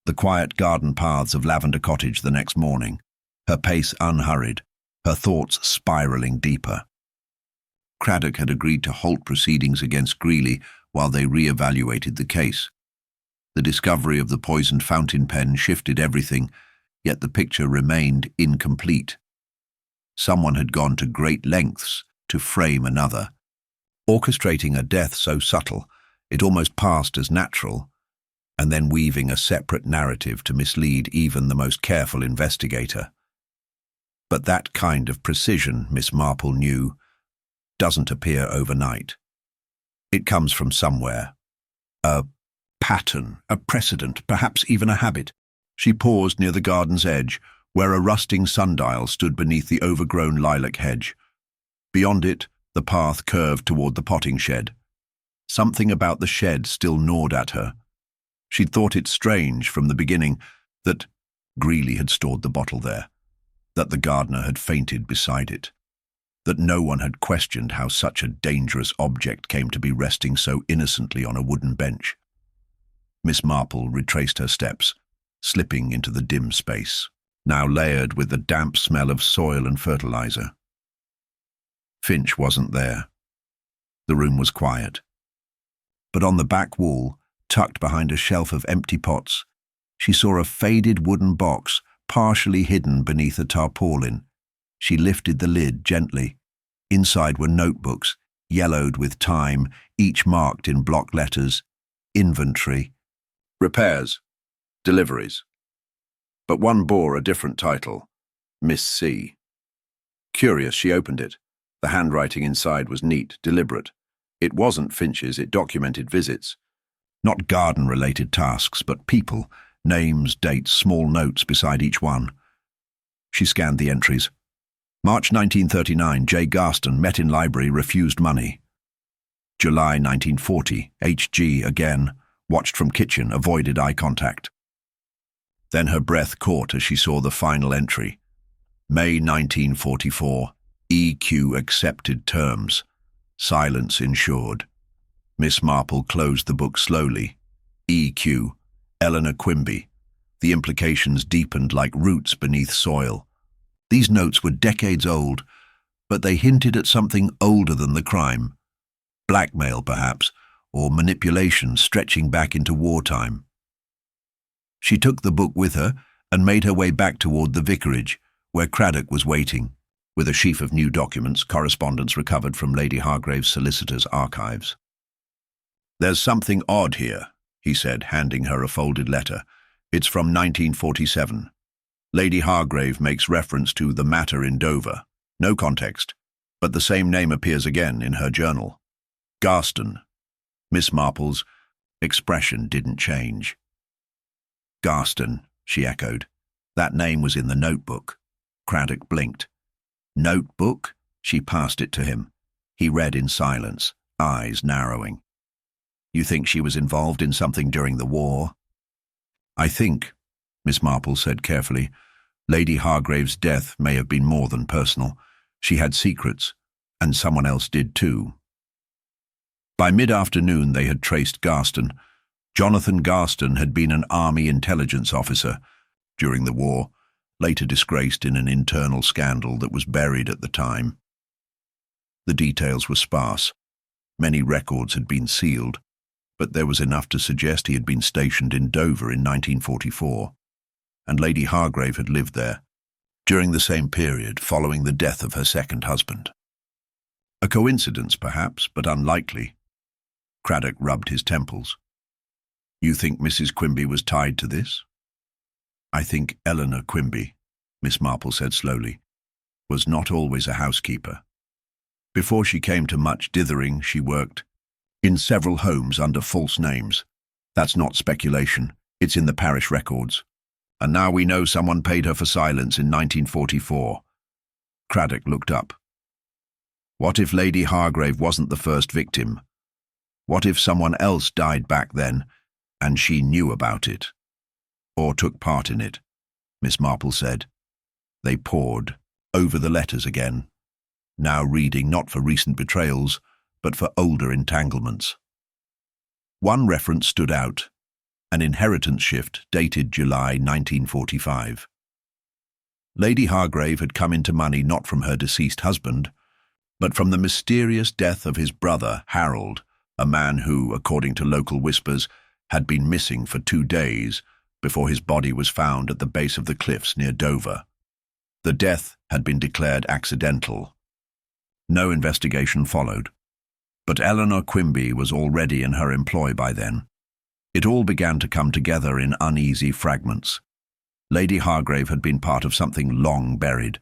the quiet garden paths of Lavender Cottage the next morning, her pace unhurried, her thoughts spiraling deeper. Craddock had agreed to halt proceedings against Greely while they re-evaluated the case. The discovery of the poisoned fountain pen shifted everything, yet the picture remained incomplete. Someone had gone to great lengths to frame another, orchestrating a death so subtle it almost passed as natural, and then weaving a separate narrative to mislead even the most careful investigator. But that kind of precision, Miss Marple knew, doesn't appear overnight. It comes from somewhere. A pattern, a precedent, perhaps even a habit. She paused near the garden's edge, where a rusting sundial stood beneath the overgrown lilac hedge. Beyond it, the path curved toward the potting shed. Something about the shed still gnawed at her. She'd thought it strange from the beginning that Greely had stored the bottle there, that the gardener had fainted beside it, that no one had questioned how such a dangerous object came to be resting so innocently on a wooden bench. Miss Marple retraced her steps, slipping into the dim space, now layered with the damp smell of soil and fertilizer. Finch wasn't there. The room was quiet. But on the back wall, tucked behind a shelf of empty pots, she saw a faded wooden box partially hidden beneath a tarpaulin. She lifted the lid gently. Inside were notebooks, yellowed with time, each marked in block letters. Inventory. Repairs. Deliveries. But one bore a different title. Miss C. Curious, she opened it. The handwriting inside was neat, deliberate. It wasn't Finch's, it documented visits. Not garden-related tasks, but people, Names, dates, small notes beside each one. She scanned the entries. March 1939, J. Garston, met in library, refused money. July 1940, H.G. again, watched from kitchen, avoided eye contact. Then her breath caught as she saw the final entry. May 1944, E.Q. accepted terms. Silence ensured. Miss Marple closed the book slowly. E.Q. Eleanor Quimby. The implications deepened like roots beneath soil. These notes were decades old, but they hinted at something older than the crime. Blackmail, perhaps, or manipulation stretching back into wartime. She took the book with her and made her way back toward the vicarage, where Craddock was waiting, with a sheaf of new documents, correspondence recovered from Lady Hargrave's solicitor's archives. "There's something odd here," he said, handing her a folded letter. "It's from 1947. Lady Hargrave makes reference to the matter in Dover. No context, but the same name appears again in her journal. Garston." Miss Marple's expression didn't change. "Garston," she echoed. "That name was in the notebook." Craddock blinked. "Notebook?" She passed it to him. He read in silence, eyes narrowing. "You think she was involved in something during the war?" "I think," Miss Marple said carefully, "Lady Hargrave's death may have been more than personal. She had secrets, and someone else did too." By mid-afternoon they had traced Garston. Jonathan Garston had been an army intelligence officer during the war, later disgraced in an internal scandal that was buried at the time. The details were sparse. Many records had been sealed, but there was enough to suggest he had been stationed in Dover in 1944, and Lady Hargrave had lived there during the same period following the death of her second husband. A coincidence, perhaps, but unlikely. Craddock rubbed his temples. "You think Mrs. Quimby was tied to this?" "I think Eleanor Quimby," Miss Marple said slowly, "was not always a housekeeper. Before she came to much Dithering, she worked in several homes under false names. That's not speculation, it's in the parish records. And now we know someone paid her for silence in 1944. Craddock looked up. What if Lady Hargrave wasn't the first victim? What if someone else died back then, and she knew about it? Or took part in it? Miss Marple said. They pored over the letters again, now reading not for recent betrayals, but for older entanglements. One reference stood out, an inheritance shift dated July 1945. Lady Hargrave had come into money not from her deceased husband, but from the mysterious death of his brother, Harold, a man who, according to local whispers, had been missing for 2 days before his body was found at the base of the cliffs near Dover. The death had been declared accidental. No investigation followed, but Eleanor Quimby was already in her employ by then. It all began to come together in uneasy fragments. Lady Hargrave had been part of something long buried,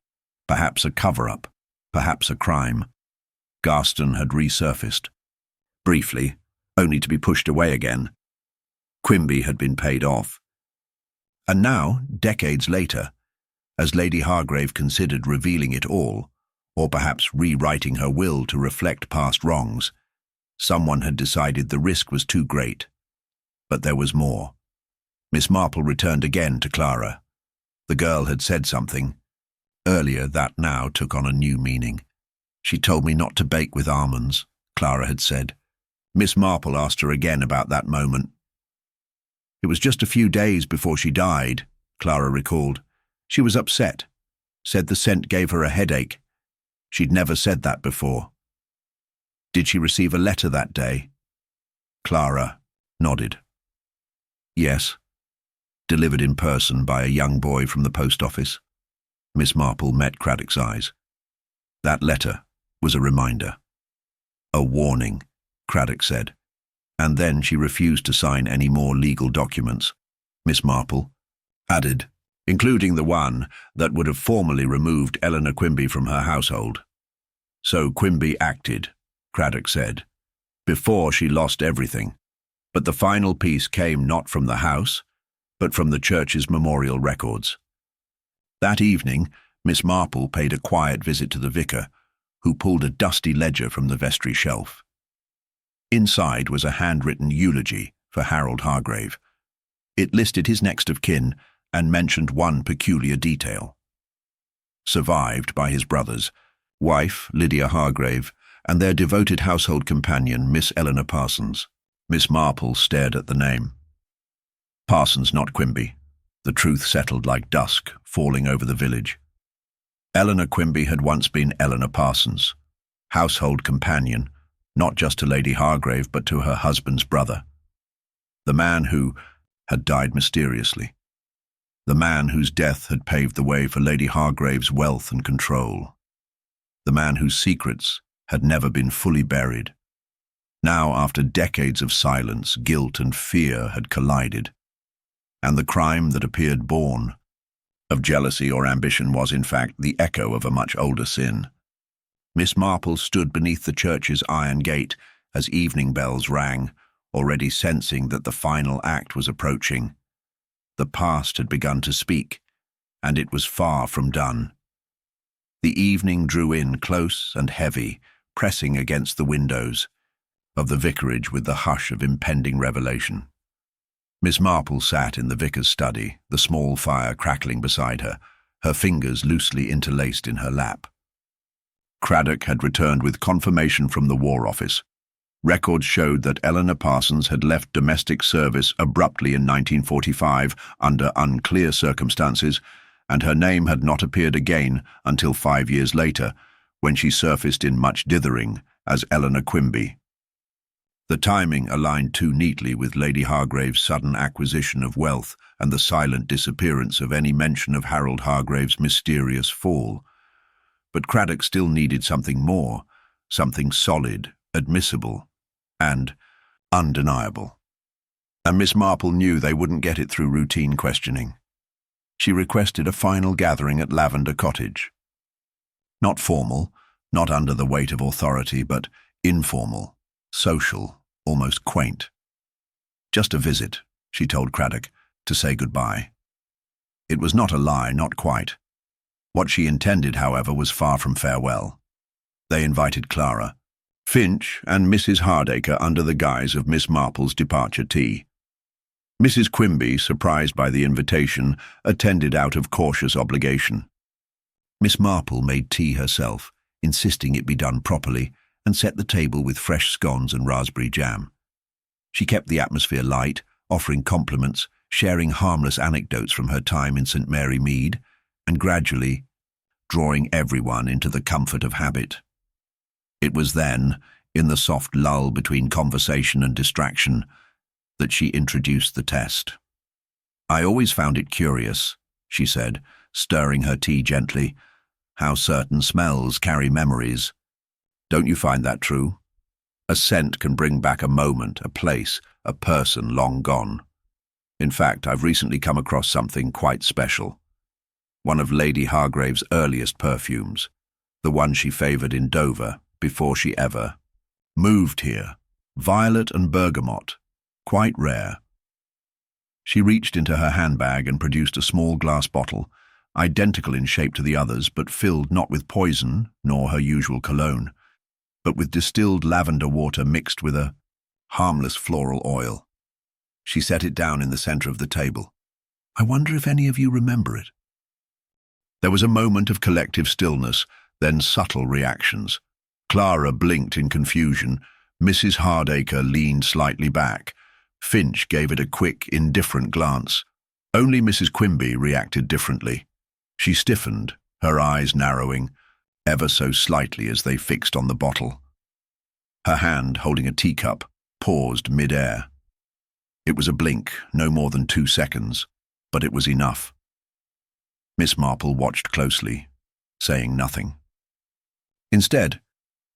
perhaps a cover-up, perhaps a crime. Garston had resurfaced. Briefly, only to be pushed away again. Quimby had been paid off. And now, decades later, as Lady Hargrave considered revealing it all, or perhaps rewriting her will to reflect past wrongs, someone had decided the risk was too great. But there was more. Miss Marple returned again to Clara. The girl had said something. Earlier, that now took on a new meaning. She told me not to bake with almonds, Clara had said. Miss Marple asked her again about that moment. It was just a few days before she died, Clara recalled. She was upset, said the scent gave her a headache. She'd never said that before. Did she receive a letter that day? Clara nodded. Yes, delivered in person by a young boy from the post office. Miss Marple met Craddock's eyes. That letter was a reminder. A warning, Craddock said. And then she refused to sign any more legal documents. Miss Marple added, including the one that would have formally removed Eleanor Quimby from her household. So Quimby acted, Craddock said, before she lost everything. But the final piece came not from the house, but from the church's memorial records. That evening, Miss Marple paid a quiet visit to the vicar, who pulled a dusty ledger from the vestry shelf. Inside was a handwritten eulogy for Harold Hargrave. It listed his next of kin and mentioned one peculiar detail. Survived by his brothers, wife Lydia Hargrave, and their devoted household companion, Miss Eleanor Parsons. Miss Marple stared at the name. Parsons, not Quimby. The truth settled like dusk, falling over the village. Eleanor Quimby had once been Eleanor Parsons, household companion, not just to Lady Hargrave but to her husband's brother. The man who had died mysteriously. The man whose death had paved the way for Lady Hargrave's wealth and control. The man whose secrets had never been fully buried. Now, after decades of silence, guilt and fear had collided, and the crime that appeared born of jealousy or ambition was, in fact, the echo of a much older sin. Miss Marple stood beneath the church's iron gate as evening bells rang, already sensing that the final act was approaching. The past had begun to speak, and it was far from done. The evening drew in close and heavy, pressing against the windows of the vicarage with the hush of impending revelation. Miss Marple sat in the vicar's study, the small fire crackling beside her, her fingers loosely interlaced in her lap. Craddock had returned with confirmation from the War Office. Records showed that Eleanor Parsons had left domestic service abruptly in 1945 under unclear circumstances, and her name had not appeared again until 5 years later, when she surfaced in Much Dithering as Eleanor Quimby. The timing aligned too neatly with Lady Hargrave's sudden acquisition of wealth and the silent disappearance of any mention of Harold Hargrave's mysterious fall. But Craddock still needed something more, something solid, admissible, and undeniable. And Miss Marple knew they wouldn't get it through routine questioning. She requested a final gathering at Lavender Cottage. Not formal, not under the weight of authority, but informal, social, almost quaint. Just a visit, she told Craddock, to say goodbye. It was not a lie, not quite. What she intended, however, was far from farewell. They invited Clara, Finch, and Mrs. Hardacre under the guise of Miss Marple's departure tea. Mrs. Quimby, surprised by the invitation, attended out of cautious obligation. Miss Marple made tea herself, insisting it be done properly, and set the table with fresh scones and raspberry jam. She kept the atmosphere light, offering compliments, sharing harmless anecdotes from her time in St. Mary Mead, and gradually drawing everyone into the comfort of habit. It was then, in the soft lull between conversation and distraction, that she introduced the test. "I always found it curious," she said, stirring her tea gently, "how certain smells carry memories. Don't you find that true? A scent can bring back a moment, a place, a person long gone. In fact, I've recently come across something quite special. One of Lady Hargrave's earliest perfumes, the one she favoured in Dover before she ever moved here. Violet and bergamot, quite rare." She reached into her handbag and produced a small glass bottle, identical in shape to the others, but filled not with poison nor her usual cologne, but with distilled lavender water mixed with a harmless floral oil. She set it down in the centre of the table. "I wonder if any of you remember it." There was a moment of collective stillness, then subtle reactions. Clara blinked in confusion. Mrs. Hardacre leaned slightly back. Finch gave it a quick, indifferent glance. Only Mrs. Quimby reacted differently. She stiffened, her eyes narrowing, ever so slightly as they fixed on the bottle. Her hand, holding a teacup, paused mid-air. It was a blink, no more than 2 seconds, but it was enough. Miss Marple watched closely, saying nothing. Instead,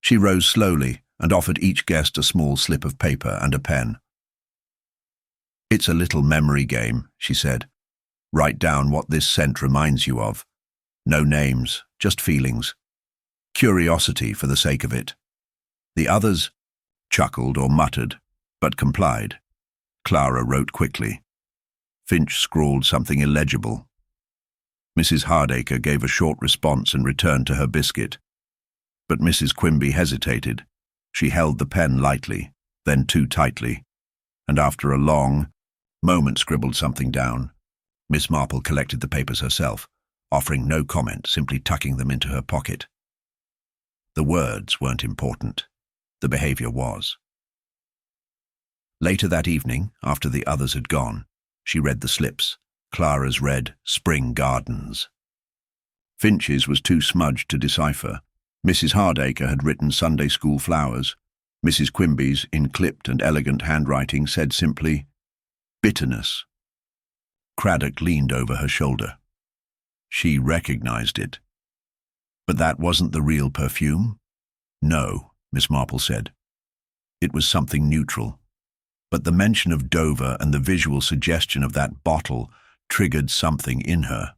she rose slowly and offered each guest a small slip of paper and a pen. "It's a little memory game," she said. "Write down what this scent reminds you of. No names, just feelings. Curiosity for the sake of it." The others chuckled or muttered, but complied. Clara wrote quickly. Finch scrawled something illegible. Mrs. Hardacre gave a short response and returned to her biscuit. But Mrs. Quimby hesitated. She held the pen lightly, then too tightly, and after a long moment scribbled something down. Miss Marple collected the papers herself, offering no comment, simply tucking them into her pocket. The words weren't important. The behaviour was. Later that evening, after the others had gone, she read the slips. Clara's read Spring Gardens. Finch's was too smudged to decipher. Mrs. Hardacre had written Sunday School Flowers. Mrs. Quimby's, in clipped and elegant handwriting, said simply, Bitterness. Craddock leaned over her shoulder. She recognized it. But that wasn't the real perfume? No, Miss Marple said. It was something neutral. But the mention of Dover and the visual suggestion of that bottle triggered something in her.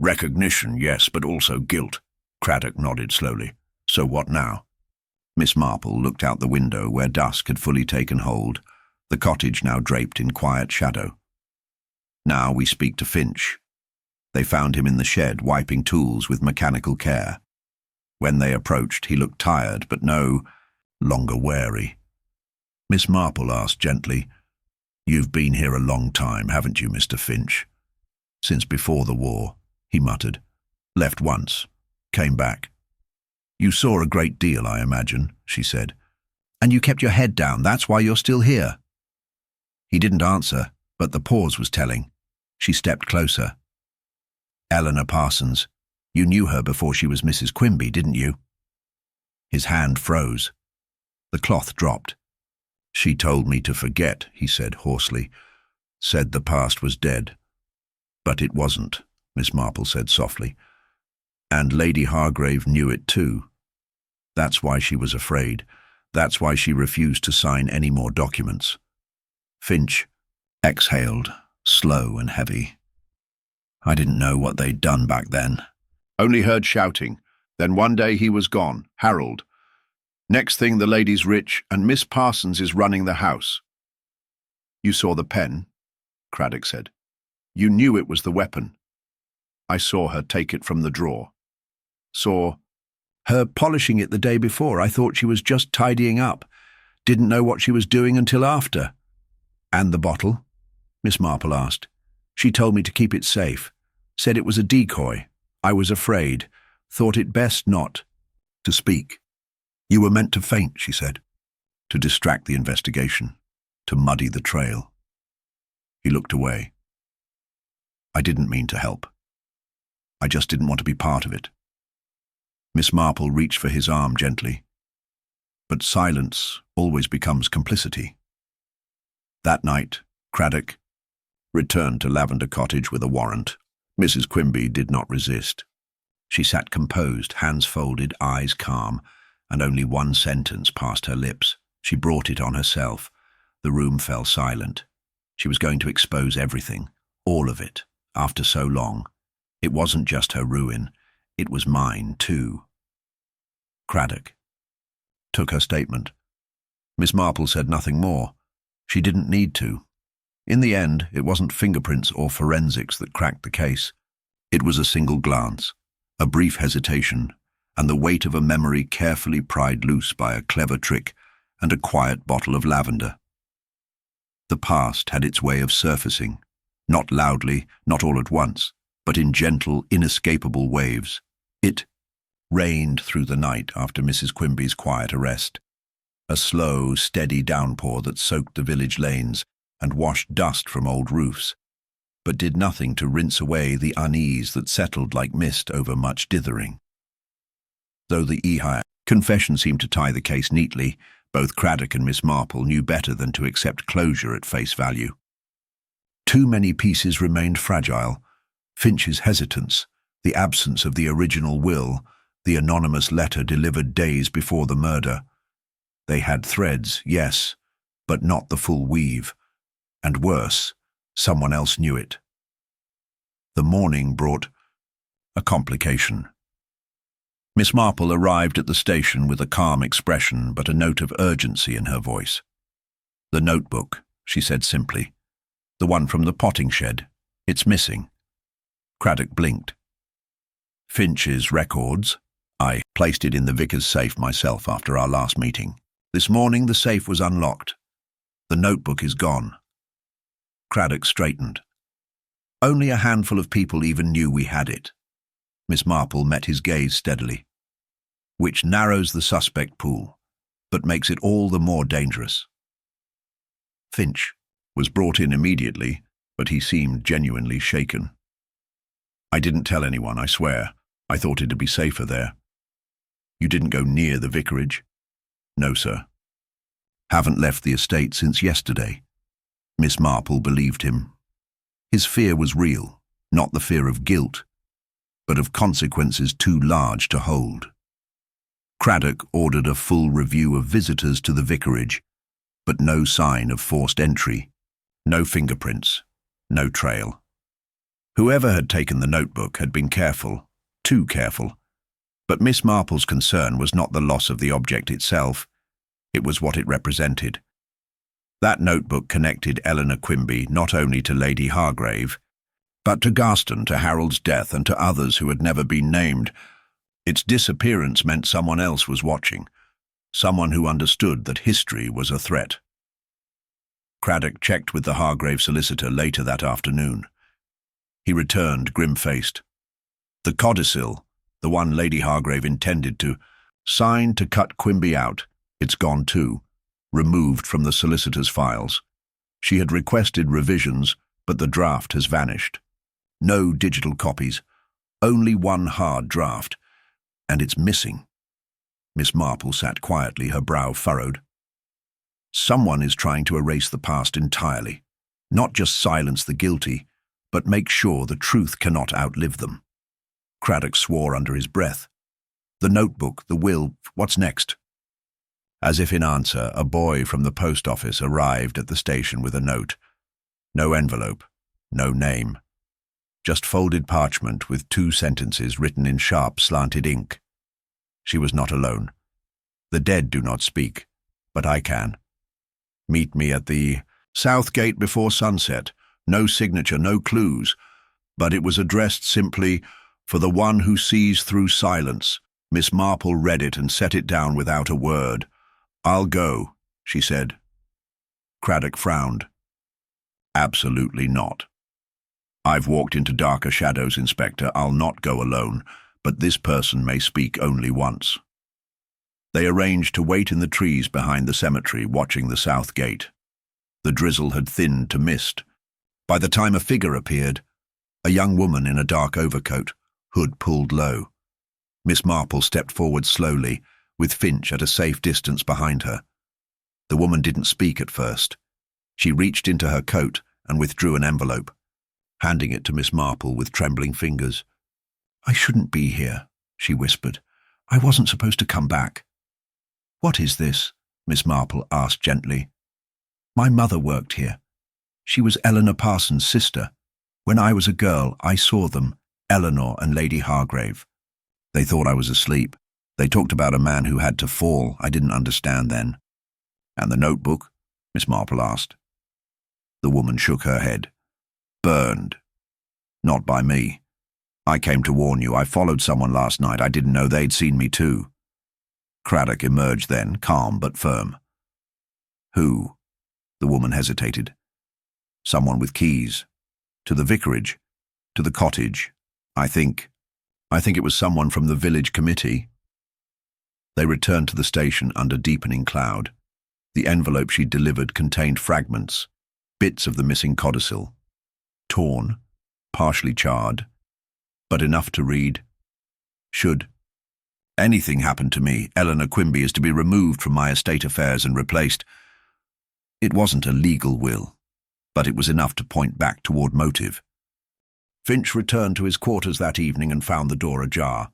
Recognition, yes, but also guilt. Craddock nodded slowly. So what now? Miss Marple looked out the window where dusk had fully taken hold, the cottage now draped in quiet shadow. Now we speak to Finch. They found him in the shed, wiping tools with mechanical care. When they approached, he looked tired, but no longer wary. Miss Marple asked gently, You've been here a long time, haven't you, Mr. Finch? Since before the war, he muttered. Left once, came back. You saw a great deal, I imagine, she said. And you kept your head down, that's why you're still here. He didn't answer, but the pause was telling. She stepped closer. Eleanor Parsons, you knew her before she was Mrs. Quimby, didn't you? His hand froze. The cloth dropped. She told me to forget, he said hoarsely. Said the past was dead. But it wasn't, Miss Marple said softly. And Lady Hargrave knew it too. That's why she was afraid. That's why she refused to sign any more documents. Finch exhaled, slow and heavy. I didn't know what they'd done back then. Only heard shouting. Then one day he was gone, Harold. Next thing the lady's rich and Miss Parsons is running the house. You saw the pen, Craddock said. You knew it was the weapon. I saw her take it from the drawer. Saw her polishing it the day before. I thought she was just tidying up. Didn't know what she was doing until after. And the bottle? Miss Marple asked. She told me to keep it safe. Said it was a decoy. I was afraid. Thought it best not to speak. You were meant to faint, she said. To distract the investigation. To muddy the trail. He looked away. I didn't mean to help. I just didn't want to be part of it. Miss Marple reached for his arm gently. But silence always becomes complicity. That night, Craddock returned to Lavender Cottage with a warrant. Mrs. Quimby did not resist. She sat composed, hands folded, eyes calm, and only one sentence passed her lips. She brought it on herself. The room fell silent. She was going to expose everything, all of it, after so long. It wasn't just her ruin, it was mine too. Craddock took her statement. Miss Marple said nothing more. She didn't need to. In the end, it wasn't fingerprints or forensics that cracked the case. It was a single glance, a brief hesitation, and the weight of a memory carefully pried loose by a clever trick and a quiet bottle of lavender. The past had its way of surfacing, not loudly, not all at once, but in gentle, inescapable waves. It rained through the night after Mrs. Quimby's quiet arrest, a slow, steady downpour that soaked the village lanes and washed dust from old roofs, but did nothing to rinse away the unease that settled like mist over much Dithering. Though the confession seemed to tie the case neatly, both Craddock and Miss Marple knew better than to accept closure at face value. Too many pieces remained fragile. Finch's hesitance, the absence of the original will, the anonymous letter delivered days before the murder. They had threads, yes, but not the full weave. And worse, someone else knew it. The morning brought a complication. Miss Marple arrived at the station with a calm expression but a note of urgency in her voice. The notebook, she said simply. The one from the potting shed. It's missing. Craddock blinked. Finch's records. I placed it in the vicar's safe myself after our last meeting. This morning the safe was unlocked. The notebook is gone. Craddock straightened. Only a handful of people even knew we had it. Miss Marple met his gaze steadily. Which narrows the suspect pool, but makes it all the more dangerous. Finch was brought in immediately, but he seemed genuinely shaken. I didn't tell anyone, I swear. I thought it'd be safer there. You didn't go near the vicarage? No, sir. Haven't left the estate since yesterday. Miss Marple believed him. His fear was real, not the fear of guilt, but of consequences too large to hold. Craddock ordered a full review of visitors to the vicarage, but no sign of forced entry, no fingerprints, no trail. Whoever had taken the notebook had been careful, too careful, but Miss Marple's concern was not the loss of the object itself, it was what it represented. That notebook connected Eleanor Quimby not only to Lady Hargrave, but to Garston, to Harold's death, and to others who had never been named. Its disappearance meant someone else was watching, someone who understood that history was a threat. Craddock checked with the Hargrave solicitor later that afternoon. He returned grim-faced. The codicil, the one Lady Hargrave intended to sign to cut Quimby out, it's gone too, removed from the solicitor's files. She had requested revisions, but the draft has vanished. No digital copies, only one hard draft, and it's missing. Miss Marple sat quietly, her brow furrowed. Someone is trying to erase the past entirely, not just silence the guilty, but make sure the truth cannot outlive them. Craddock swore under his breath. The notebook, the will, what's next? As if in answer, a boy from the post office arrived at the station with a note. No envelope, no name. Just folded parchment with 2 sentences written in sharp, slanted ink. She was not alone. The dead do not speak, but I can. Meet me at the south gate before sunset. No signature, no clues, but it was addressed simply, "For the one who sees through silence." Miss Marple read it and set it down without a word. "I'll go," she said. Craddock frowned. "Absolutely not. I've walked into darker shadows, Inspector. I'll not go alone, but this person may speak only once." They arranged to wait in the trees behind the cemetery, watching the south gate. The drizzle had thinned to mist. By the time a figure appeared, a young woman in a dark overcoat, hood pulled low. Miss Marple stepped forward slowly, with Finch at a safe distance behind her. The woman didn't speak at first. She reached into her coat and withdrew an envelope, handing it to Miss Marple with trembling fingers. "I shouldn't be here," she whispered. "I wasn't supposed to come back." "What is this?" Miss Marple asked gently. "My mother worked here. She was Eleanor Parsons' sister. When I was a girl, I saw them, Eleanor and Lady Hargrave. They thought I was asleep. They talked about a man who had to fall. I didn't understand then." "And the notebook?" Miss Marple asked. The woman shook her head. "Burned. Not by me. I came to warn you. I followed someone last night. I didn't know they'd seen me too." Craddock emerged then, calm but firm. "Who?" The woman hesitated. "Someone with keys. To the vicarage. To the cottage. I think it was someone from the village committee." They returned to the station under deepening cloud. The envelope she'd delivered contained fragments, bits of the missing codicil. Torn, partially charred, but enough to read. "Should anything happen to me, Eleanor Quimby is to be removed from my estate affairs and replaced." It wasn't a legal will, but it was enough to point back toward motive. Finch returned to his quarters that evening and found the door ajar.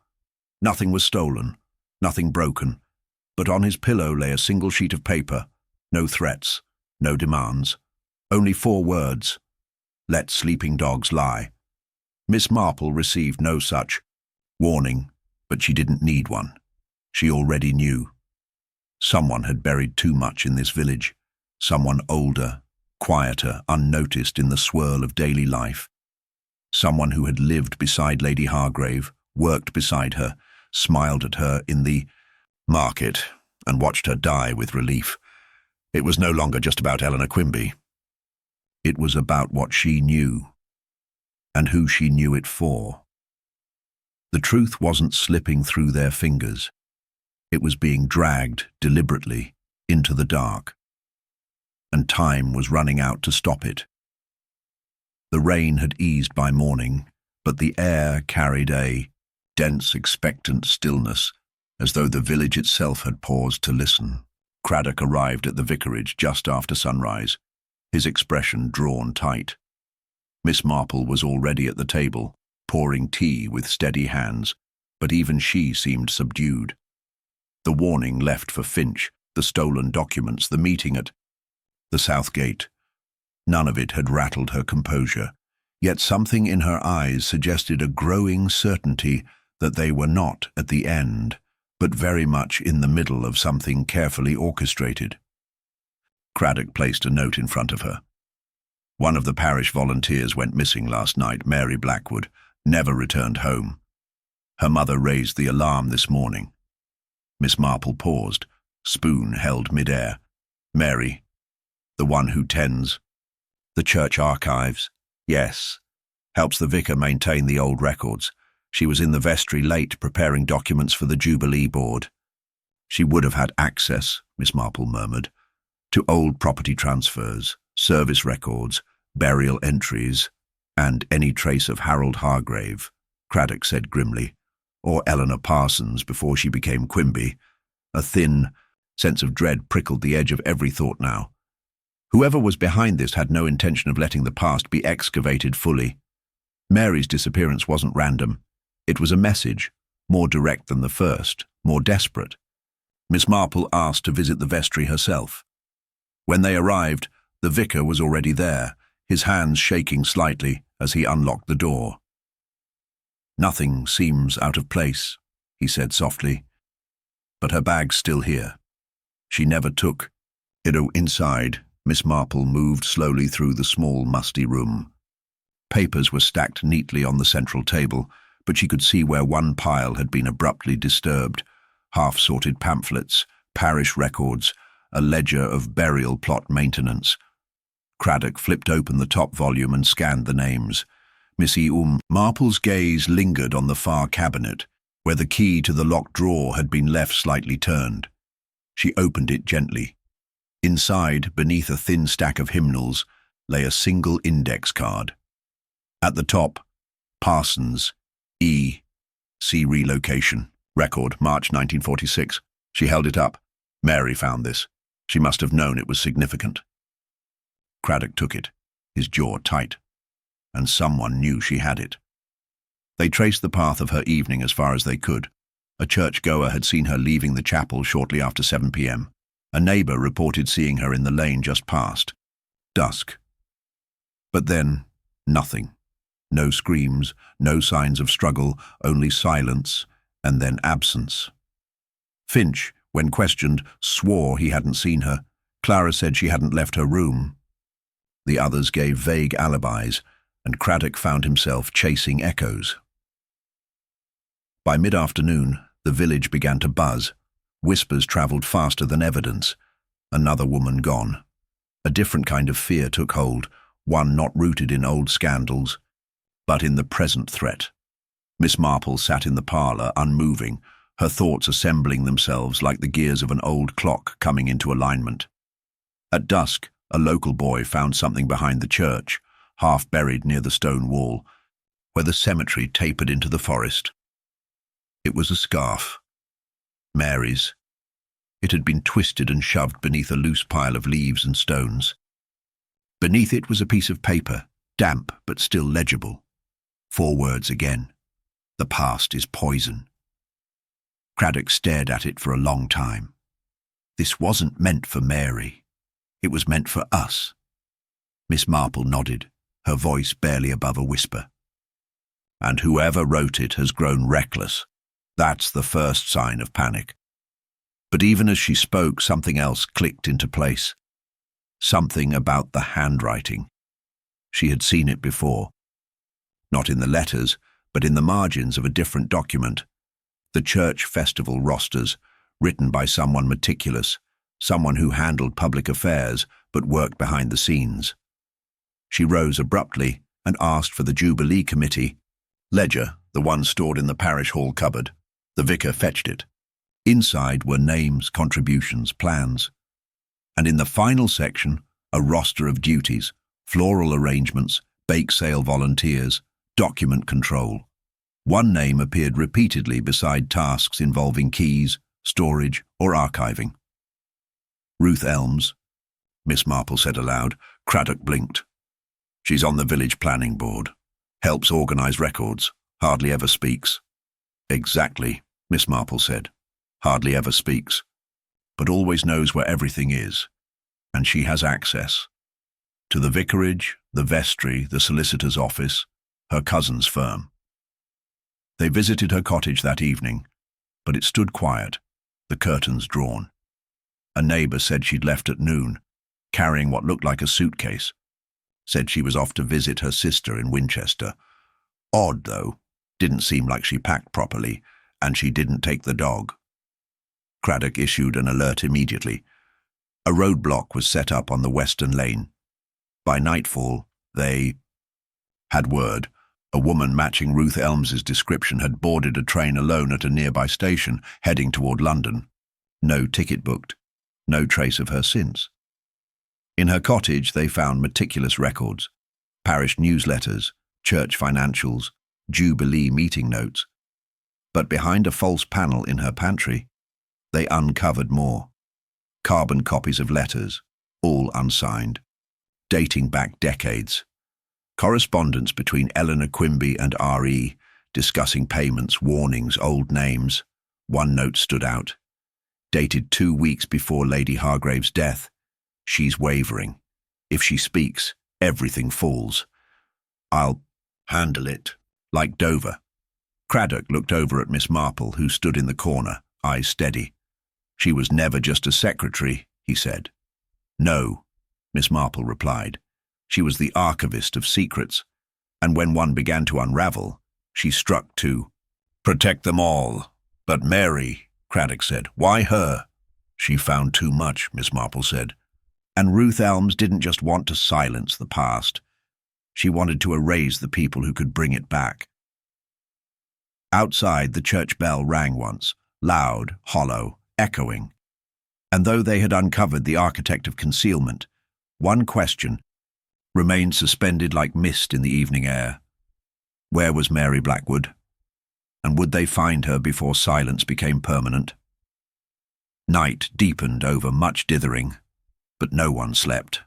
Nothing was stolen, nothing broken, but on his pillow lay a single sheet of paper, no threats, no demands, only 4 words: "Let sleeping dogs lie." Miss Marple received no such warning, but she didn't need one. She already knew. Someone had buried too much in this village, someone older, quieter, unnoticed in the swirl of daily life. Someone who had lived beside Lady Hargrave, worked beside her, smiled at her in the market, and watched her die with relief. It was no longer just about Eleanor Quimby. It was about what she knew, and who she knew it for. The truth wasn't slipping through their fingers. It was being dragged deliberately into the dark, and time was running out to stop it. The rain had eased by morning, but the air carried a dense, expectant stillness, as though the village itself had paused to listen. Craddock arrived at the vicarage just after sunrise, his expression drawn tight. Miss Marple was already at the table, pouring tea with steady hands, but even she seemed subdued. The warning left for Finch, the stolen documents, the meeting at the South Gate. None of it had rattled her composure, yet something in her eyes suggested a growing certainty that they were not at the end, but very much in the middle of something carefully orchestrated. Craddock placed a note in front of her. One of the parish volunteers went missing last night, Mary Blackwood, never returned home. Her mother raised the alarm this morning. Miss Marple paused, spoon held mid-air. Mary, the one who tends the church archives? Yes. Helps the vicar maintain the old records. She was in the vestry late preparing documents for the Jubilee Board. She would have had access, Miss Marple murmured, to old property transfers, service records, burial entries, and any trace of Harold Hargrave, Craddock said grimly, or Eleanor Parsons before she became Quimby. A thin sense of dread prickled the edge of every thought now. Whoever was behind this had no intention of letting the past be excavated fully. Mary's disappearance wasn't random. It was a message, more direct than the first, more desperate. Miss Marple asked to visit the vestry herself. When they arrived, the vicar was already there, his hands shaking slightly as he unlocked the door. "Nothing seems out of place," he said softly. "But her bag's still here. She never took it inside." Miss Marple moved slowly through the small, musty room. Papers were stacked neatly on the central table, but she could see where one pile had been abruptly disturbed. Half-sorted pamphlets, parish records, a ledger of burial plot maintenance. Craddock flipped open the top volume and scanned the names. Missy Marple's gaze lingered on the far cabinet, where the key to the locked drawer had been left slightly turned. She opened it gently. Inside, beneath a thin stack of hymnals, lay a single index card. At the top, Parsons, E. See relocation. Record, March 1946. She held it up. Mary found this. She must have known it was significant. Craddock took it, his jaw tight. And someone knew she had it. They traced the path of her evening as far as they could. A churchgoer had seen her leaving the chapel shortly after 7 p.m. A neighbour reported seeing her in the lane just past. Dusk. But then, nothing. No screams, no signs of struggle, only silence, and then absence. Finch, when questioned, swore he hadn't seen her. Clara said she hadn't left her room. The others gave vague alibis, and Craddock found himself chasing echoes. By mid-afternoon, the village began to buzz. Whispers travelled faster than evidence. Another woman gone. A different kind of fear took hold, one not rooted in old scandals, but in the present threat. Miss Marple sat in the parlour, unmoving, her thoughts assembling themselves like the gears of an old clock coming into alignment. At dusk, a local boy found something behind the church, half buried near the stone wall, where the cemetery tapered into the forest. It was a scarf. Mary's. It had been twisted and shoved beneath a loose pile of leaves and stones. Beneath it was a piece of paper, damp but still legible. 4 words again. The past is poison. Craddock stared at it for a long time. This wasn't meant for Mary. It was meant for us. Miss Marple nodded, her voice barely above a whisper. And whoever wrote it has grown reckless. That's the first sign of panic. But even as she spoke, something else clicked into place. Something about the handwriting. She had seen it before. Not in the letters, but in the margins of a different document. The church festival rosters, written by someone meticulous, someone who handled public affairs but worked behind the scenes. She rose abruptly and asked for the Jubilee Committee ledger, the one stored in the parish hall cupboard. The vicar fetched it. Inside were names, contributions, plans. And in the final section, a roster of duties, floral arrangements, bake sale volunteers, document control. One name appeared repeatedly beside tasks involving keys, storage, or archiving. Ruth Elms, Miss Marple said aloud. Craddock blinked. She's on the village planning board. Helps organize records. Hardly ever speaks. Exactly, Miss Marple said. Hardly ever speaks. But always knows where everything is. And she has access. To the vicarage, the vestry, the solicitor's office, her cousin's firm. They visited her cottage that evening, but it stood quiet, the curtains drawn. A neighbour said she'd left at noon, carrying what looked like a suitcase. Said she was off to visit her sister in Winchester. Odd, though. Didn't seem like she packed properly, and she didn't take the dog. Craddock issued an alert immediately. A roadblock was set up on the western lane. By nightfall, they had word. A woman matching Ruth Elms's description had boarded a train alone at a nearby station, heading toward London. No ticket booked. No trace of her since. In her cottage, they found meticulous records, parish newsletters, church financials, Jubilee meeting notes. But behind a false panel in her pantry, they uncovered more. Carbon copies of letters, all unsigned, dating back decades. Correspondence between Eleanor Quimby and R.E., discussing payments, warnings, old names. One note stood out. Dated 2 weeks before Lady Hargrave's death. She's wavering. If she speaks, everything falls. I'll handle it, like Dover. Craddock looked over at Miss Marple, who stood in the corner, eyes steady. She was never just a secretary, he said. No, Miss Marple replied. She was the archivist of secrets, and when one began to unravel, she struck to protect them all. But Mary, Craddock said, why her? She found too much, Miss Marple said. And Ruth Elms didn't just want to silence the past. She wanted to erase the people who could bring it back. Outside, the church bell rang once, loud, hollow, echoing. And though they had uncovered the architect of concealment, one question remained suspended like mist in the evening air. Where was Mary Blackwood? And would they find her before silence became permanent? Night deepened over much dithering, but no one slept.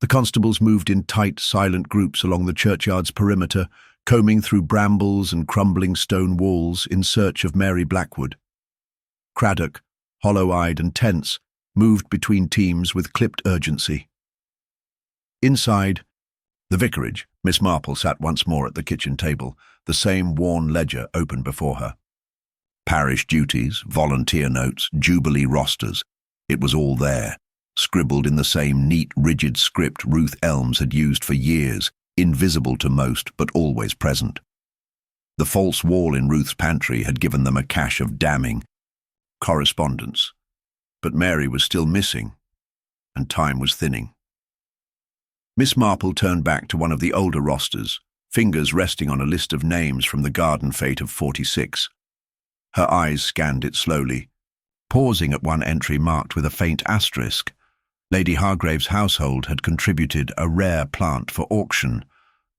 The constables moved in tight, silent groups along the churchyard's perimeter, combing through brambles and crumbling stone walls in search of Mary Blackwood. Craddock, hollow-eyed and tense, moved between teams with clipped urgency. Inside the vicarage, Miss Marple sat once more at the kitchen table, the same worn ledger open before her. Parish duties, volunteer notes, Jubilee rosters, it was all there, scribbled in the same neat, rigid script Ruth Elms had used for years, invisible to most but always present. The false wall in Ruth's pantry had given them a cache of damning correspondence, but Mary was still missing, and time was thinning. Miss Marple turned back to one of the older rosters, fingers resting on a list of names from the garden fete of 46. Her eyes scanned it slowly, pausing at one entry marked with a faint asterisk. Lady Hargrave's household had contributed a rare plant for auction,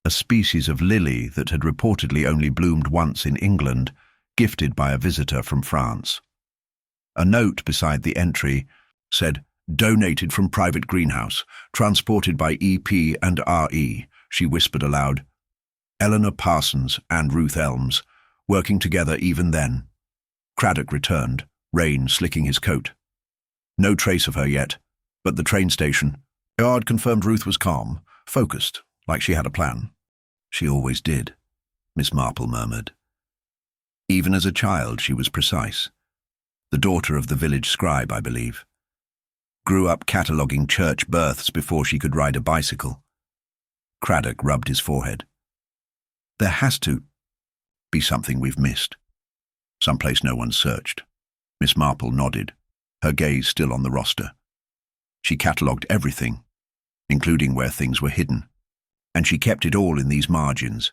a species of lily that had reportedly only bloomed once in England, gifted by a visitor from France. A note beside the entry said, "Donated from private greenhouse, transported by EP and RE," she whispered aloud. Eleanor Parsons and Ruth Elms, working together even then. Craddock returned, rain slicking his coat. No trace of her yet, but the train station. Guard confirmed Ruth was calm, focused, like she had a plan. She always did, Miss Marple murmured. Even as a child, she was precise. The daughter of the village scribe, I believe. Grew up cataloguing church births before she could ride a bicycle. Craddock rubbed his forehead. There has to be something we've missed. Someplace no one searched. Miss Marple nodded, her gaze still on the roster. She catalogued everything, including where things were hidden, and she kept it all in these margins.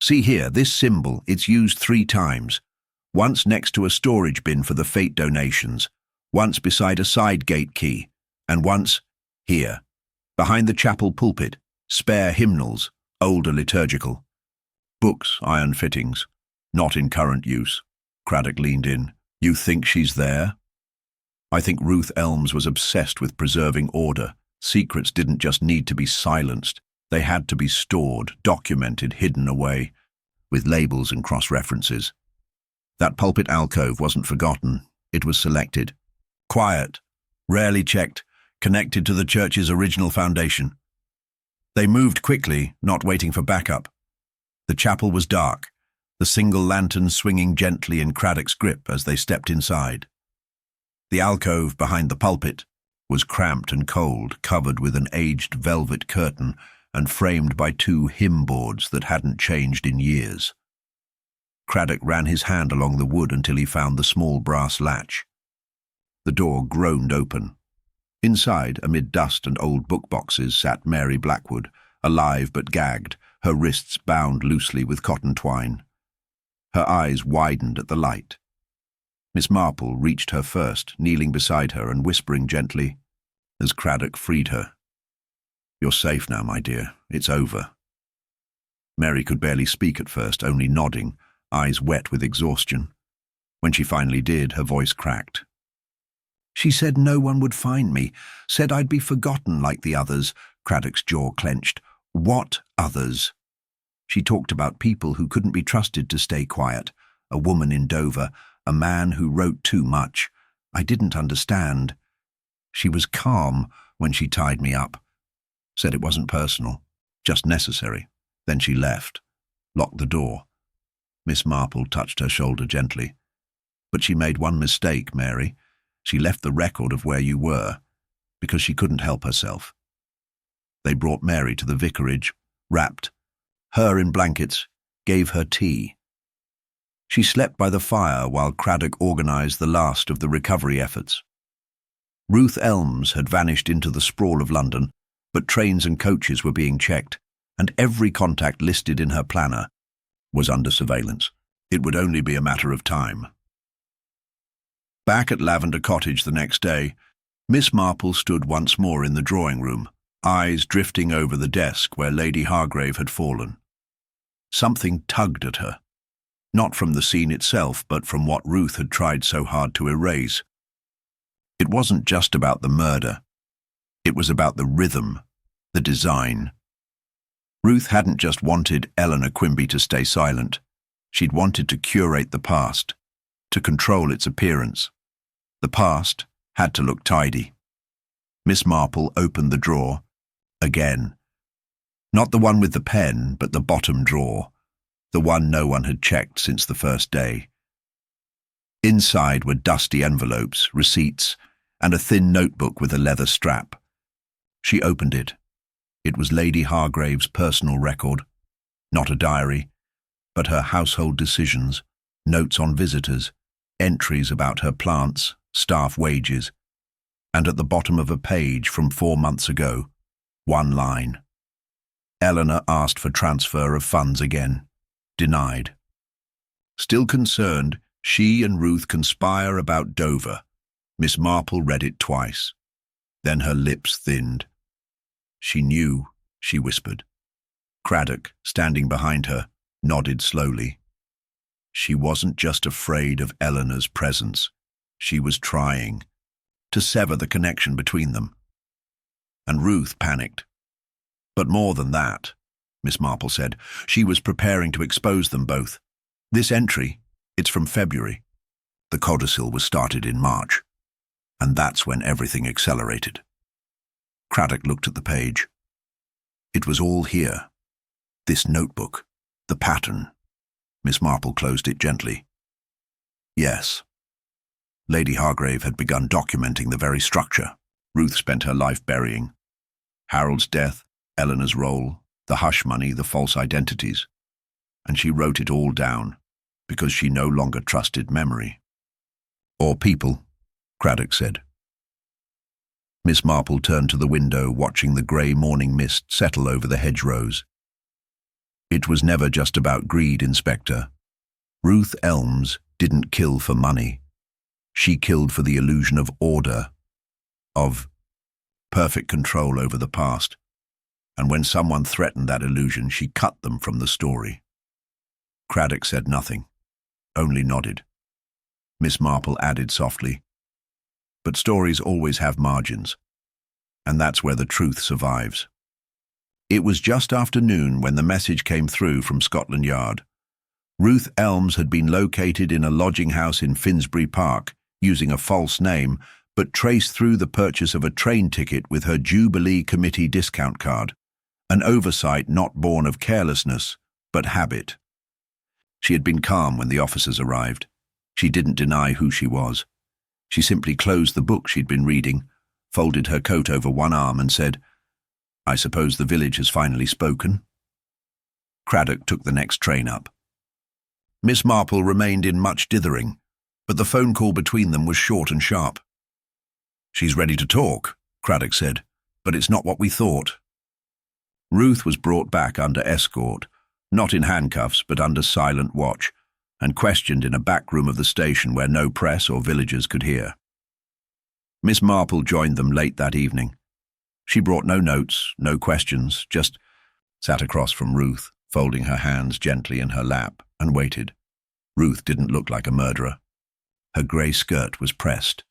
See here, this symbol, it's used 3 times. Once next to a storage bin for the fate donations, once beside a side gate key, and once here, behind the chapel pulpit, spare hymnals, older liturgical. Books, iron fittings, not in current use. Craddock leaned in. You think she's there? I think Ruth Elms was obsessed with preserving order. Secrets didn't just need to be silenced. They had to be stored, documented, hidden away, with labels and cross-references. That pulpit alcove wasn't forgotten. It was selected. Quiet, rarely checked, connected to the church's original foundation. They moved quickly, not waiting for backup. The chapel was dark, the single lantern swinging gently in Craddock's grip as they stepped inside. The alcove behind the pulpit was cramped and cold, covered with an aged velvet curtain and framed by 2 hymn boards that hadn't changed in years. Craddock ran his hand along the wood until he found the small brass latch. The door groaned open. Inside, amid dust and old book boxes, sat Mary Blackwood, alive but gagged, her wrists bound loosely with cotton twine. Her eyes widened at the light. Miss Marple reached her first, kneeling beside her and whispering gently, as Craddock freed her. You're safe now, my dear. It's over. Mary could barely speak at first, only nodding, eyes wet with exhaustion. When she finally did, her voice cracked. She said no one would find me, said I'd be forgotten like the others. Craddock's jaw clenched. What others? She talked about people who couldn't be trusted to stay quiet, a woman in Dover, a man who wrote too much. I didn't understand. She was calm when she tied me up. Said it wasn't personal, just necessary. Then she left, locked the door. Miss Marple touched her shoulder gently. But she made one mistake, Mary. She left the record of where you were, because she couldn't help herself. They brought Mary to the vicarage, wrapped her in blankets, gave her tea. She slept by the fire while Craddock organized the last of the recovery efforts. Ruth Elms had vanished into the sprawl of London, but trains and coaches were being checked, and every contact listed in her planner was under surveillance. It would only be a matter of time. Back at Lavender Cottage the next day, Miss Marple stood once more in the drawing-room, eyes drifting over the desk where Lady Hargrave had fallen. Something tugged at her, not from the scene itself, but from what Ruth had tried so hard to erase. It wasn't just about the murder. It was about the rhythm, the design. Ruth hadn't just wanted Eleanor Quimby to stay silent. She'd wanted to curate the past, to control its appearance. The past had to look tidy. Miss Marple opened the drawer, again. Not the one with the pen, but the bottom drawer, the one no one had checked since the first day. Inside were dusty envelopes, receipts, and a thin notebook with a leather strap. She opened it. It was Lady Hargrave's personal record, not a diary, but her household decisions, notes on visitors, entries about her plants, staff wages, and at the bottom of a page from 4 months ago, one line. Eleanor asked for transfer of funds again. Denied. Still concerned, she and Ruth conspire about Dover. Miss Marple read it twice. Then her lips thinned. She knew, she whispered. Craddock, standing behind her, nodded slowly. She wasn't just afraid of Eleanor's presence. She was trying to sever the connection between them. And Ruth panicked. But more than that, Miss Marple said, she was preparing to expose them both. This entry, it's from February. The codicil was started in March. And that's when everything accelerated. Craddock looked at the page. It was all here. This notebook, the pattern. Miss Marple closed it gently. Yes. Lady Hargrave had begun documenting the very structure. Ruth spent her life burying. Harold's death, Eleanor's role, the hush money, the false identities. And she wrote it all down, because she no longer trusted memory. "Or people," Craddock said. Miss Marple turned to the window, watching the grey morning mist settle over the hedgerows. "It was never just about greed, Inspector. Ruth Elms didn't kill for money. She killed for the illusion of order, of perfect control over the past. And when someone threatened that illusion, she cut them from the story." Craddock said nothing, only nodded. Miss Marple added softly, "But stories always have margins, and that's where the truth survives." It was just after noon when the message came through from Scotland Yard. Ruth Elms had been located in a lodging house in Finsbury Park, using a false name, but traced through the purchase of a train ticket with her Jubilee Committee discount card, an oversight not born of carelessness, but habit. She had been calm when the officers arrived. She didn't deny who she was. She simply closed the book she'd been reading, folded her coat over one arm and said, "I suppose the village has finally spoken." Craddock took the next train up. Miss Marple remained in much dithering, but the phone call between them was short and sharp. "She's ready to talk," Craddock said, "but it's not what we thought." Ruth was brought back under escort, not in handcuffs but under silent watch, and questioned in a back room of the station where no press or villagers could hear. Miss Marple joined them late that evening. She brought no notes, no questions, just sat across from Ruth, folding her hands gently in her lap, and waited. Ruth didn't look like a murderer. Her grey skirt was pressed,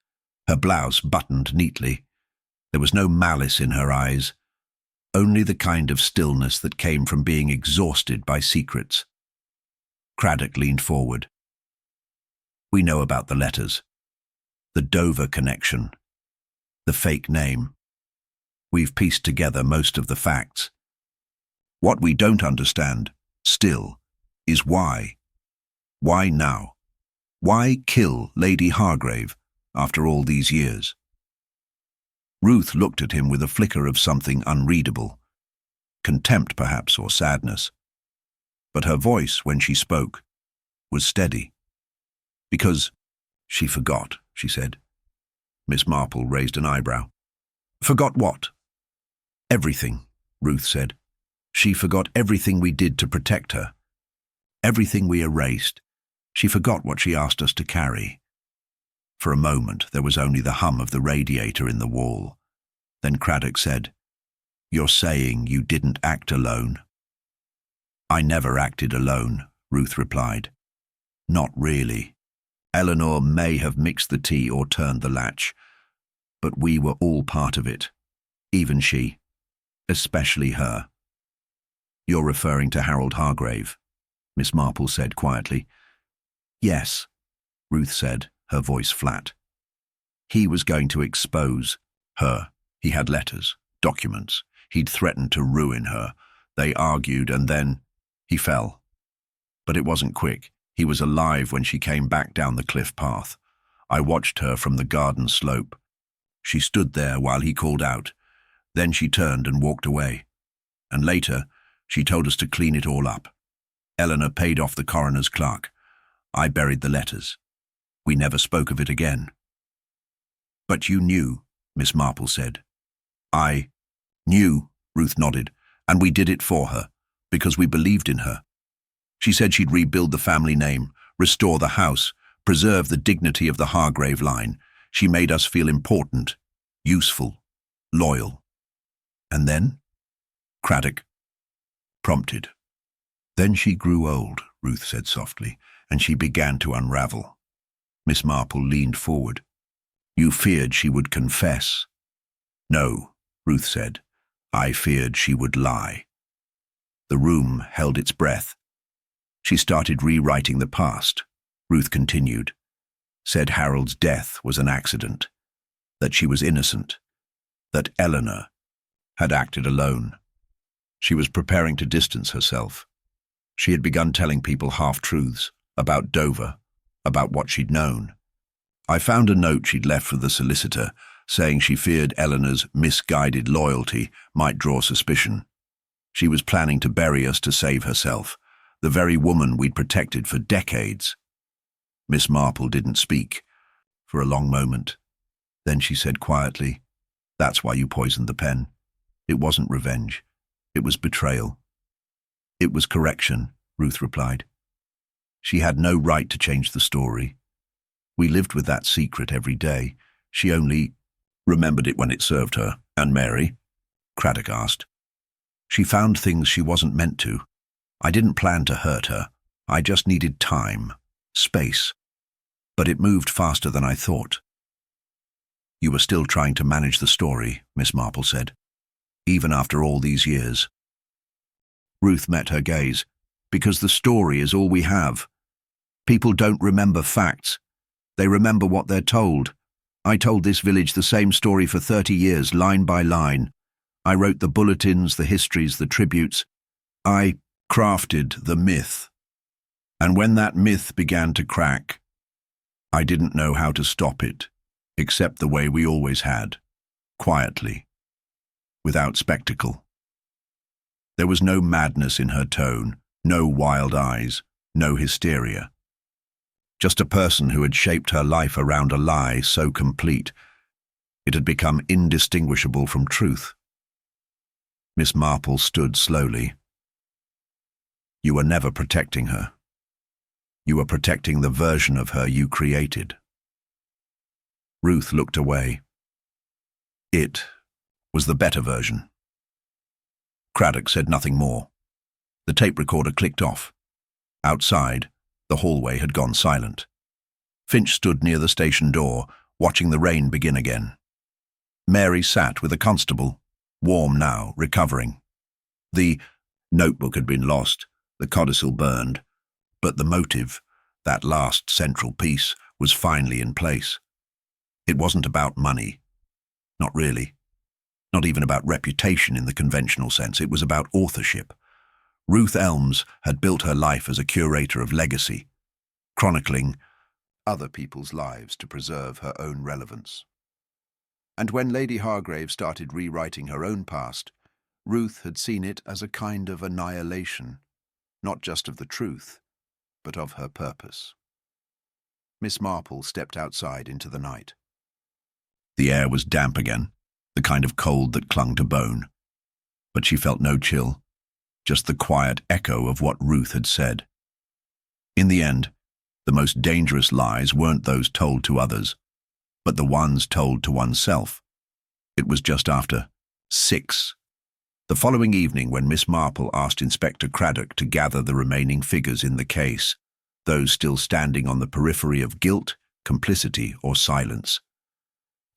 her blouse buttoned neatly. There was no malice in her eyes, only the kind of stillness that came from being exhausted by secrets. Craddock leaned forward. "We know about the letters, the Dover connection, the fake name. We've pieced together most of the facts. What we don't understand, still, is why. Why now? Why kill Lady Hargrave after all these years?" Ruth looked at him with a flicker of something unreadable, contempt perhaps, or sadness. But her voice, when she spoke, was steady. "Because she forgot," she said. Miss Marple raised an eyebrow. "Forgot what?" "Everything," Ruth said. "She forgot everything we did to protect her. Everything we erased. She forgot what she asked us to carry." For a moment, there was only the hum of the radiator in the wall. Then Craddock said, "You're saying you didn't act alone?" "I never acted alone," Ruth replied. "Not really. Eleanor may have mixed the tea or turned the latch, but we were all part of it. Even she. Especially her." "You're referring to Harold Hargrave," Miss Marple said quietly. "Yes," Ruth said, her voice flat. "He was going to expose her. He had letters, documents. He'd threatened to ruin her. They argued and then he fell. But it wasn't quick. He was alive when she came back down the cliff path. I watched her from the garden slope. She stood there while he called out. Then she turned and walked away. And later, she told us to clean it all up. Eleanor paid off the coroner's clerk. I buried the letters. We never spoke of it again." "But you knew," Miss Marple said. "I knew," Ruth nodded, "and we did it for her, because we believed in her. She said she'd rebuild the family name, restore the house, preserve the dignity of the Hargrave line. She made us feel important, useful, loyal." "And then?" Craddock prompted. "Then she grew old," Ruth said softly, "and she began to unravel." Miss Marple leaned forward. "You feared she would confess." "No," Ruth said. "I feared she would lie." The room held its breath. "She started rewriting the past," Ruth continued. "Said Harold's death was an accident, that she was innocent, that Eleanor had acted alone. She was preparing to distance herself. She had begun telling people half-truths about Dover, about what she'd known. I found a note she'd left for the solicitor, saying she feared Eleanor's misguided loyalty might draw suspicion. She was planning to bury us to save herself, the very woman we'd protected for decades. Miss Marple didn't speak for a long moment. Then she said quietly, "That's why you poisoned the pen. It wasn't revenge. It was betrayal." "It was correction," Ruth replied. She had no right to change the story. We lived with that secret every day. She only remembered it when it served her. "And Mary?" Craddock asked. "She found things she wasn't meant to. I didn't plan to hurt her. I just needed time, space. But it moved faster than I thought." "You were still trying to manage the story," Miss Marple said, "even after all these years." Ruth met her gaze. "Because the story is all we have. People don't remember facts. They remember what they're told. I told this village the same story for 30 years, line by line. I wrote the bulletins, the histories, the tributes. I crafted the myth. And when that myth began to crack, I didn't know how to stop it, except the way we always had, quietly, without spectacle." There was no madness in her tone, no wild eyes, no hysteria. Just a person who had shaped her life around a lie so complete, it had become indistinguishable from truth. Miss Marple stood slowly. "You were never protecting her. You were protecting the version of her you created." Ruth looked away. "It was the better version." Craddock said nothing more. The tape recorder clicked off. Outside, the hallway had gone silent. Finch stood near the station door, watching the rain begin again. Mary sat with a constable, warm now, recovering. The notebook had been lost, the codicil burned, but the motive, that last central piece, was finally in place. It wasn't about money. Not really. Not even about reputation in the conventional sense. It was about authorship. Ruth Elms had built her life as a curator of legacy, chronicling other people's lives to preserve her own relevance. And when Lady Hargrave started rewriting her own past, Ruth had seen it as a kind of annihilation, not just of the truth, but of her purpose. Miss Marple stepped outside into the night. The air was damp again, the kind of cold that clung to bone. But she felt no chill, just the quiet echo of what Ruth had said. In the end, the most dangerous lies weren't those told to others, but the ones told to oneself. It was just after 6. The following evening, when Miss Marple asked Inspector Craddock to gather the remaining figures in the case, those still standing on the periphery of guilt, complicity, or silence.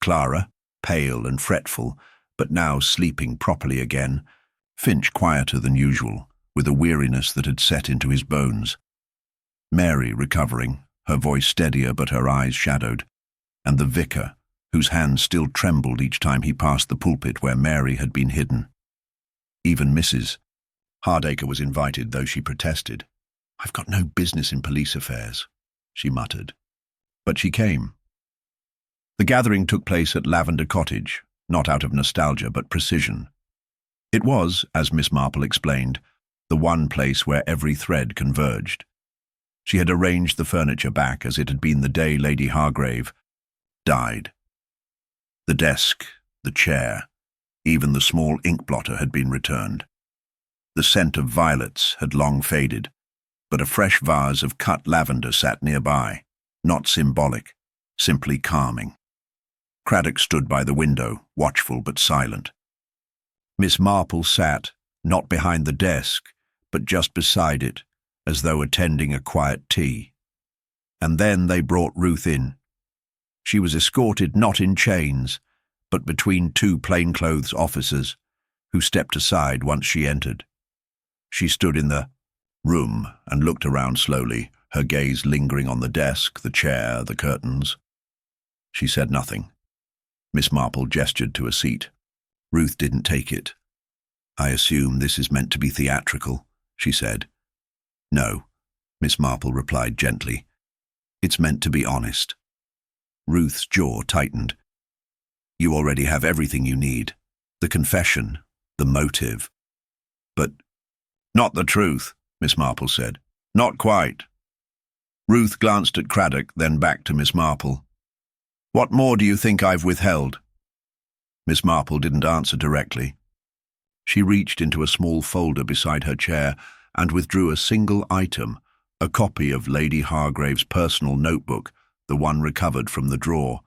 Clara, pale and fretful, but now sleeping properly again. Finch quieter than usual, with a weariness that had set into his bones. Mary recovering, her voice steadier but her eyes shadowed. And the vicar, whose hands still trembled each time he passed the pulpit where Mary had been hidden. Even Mrs. Hardacre was invited, though she protested. "I've got no business in police affairs," she muttered. But she came. The gathering took place at Lavender Cottage, not out of nostalgia but precision. It was, as Miss Marple explained, the one place where every thread converged. She had arranged the furniture back as it had been the day Lady Hargrave died. The desk, the chair, even the small ink blotter had been returned. The scent of violets had long faded, but a fresh vase of cut lavender sat nearby, not symbolic, simply calming. Craddock stood by the window, watchful but silent. Miss Marple sat, not behind the desk, but just beside it, as though attending a quiet tea. And then they brought Ruth in. She was escorted not in chains, but between two plainclothes officers, who stepped aside once she entered. She stood in the room and looked around slowly, her gaze lingering on the desk, the chair, the curtains. She said nothing. Miss Marple gestured to a seat. Ruth didn't take it. "I assume this is meant to be theatrical," she said. "No," Miss Marple replied gently. "It's meant to be honest." Ruth's jaw tightened. You already have everything you need. The confession, the motive. But not the truth, Miss Marple said. Not quite. Ruth glanced at Craddock, then back to Miss Marple. What more do you think I've withheld? Miss Marple didn't answer directly. She reached into a small folder beside her chair and withdrew a single item, a copy of Lady Hargrave's personal notebook, the one recovered from the drawer.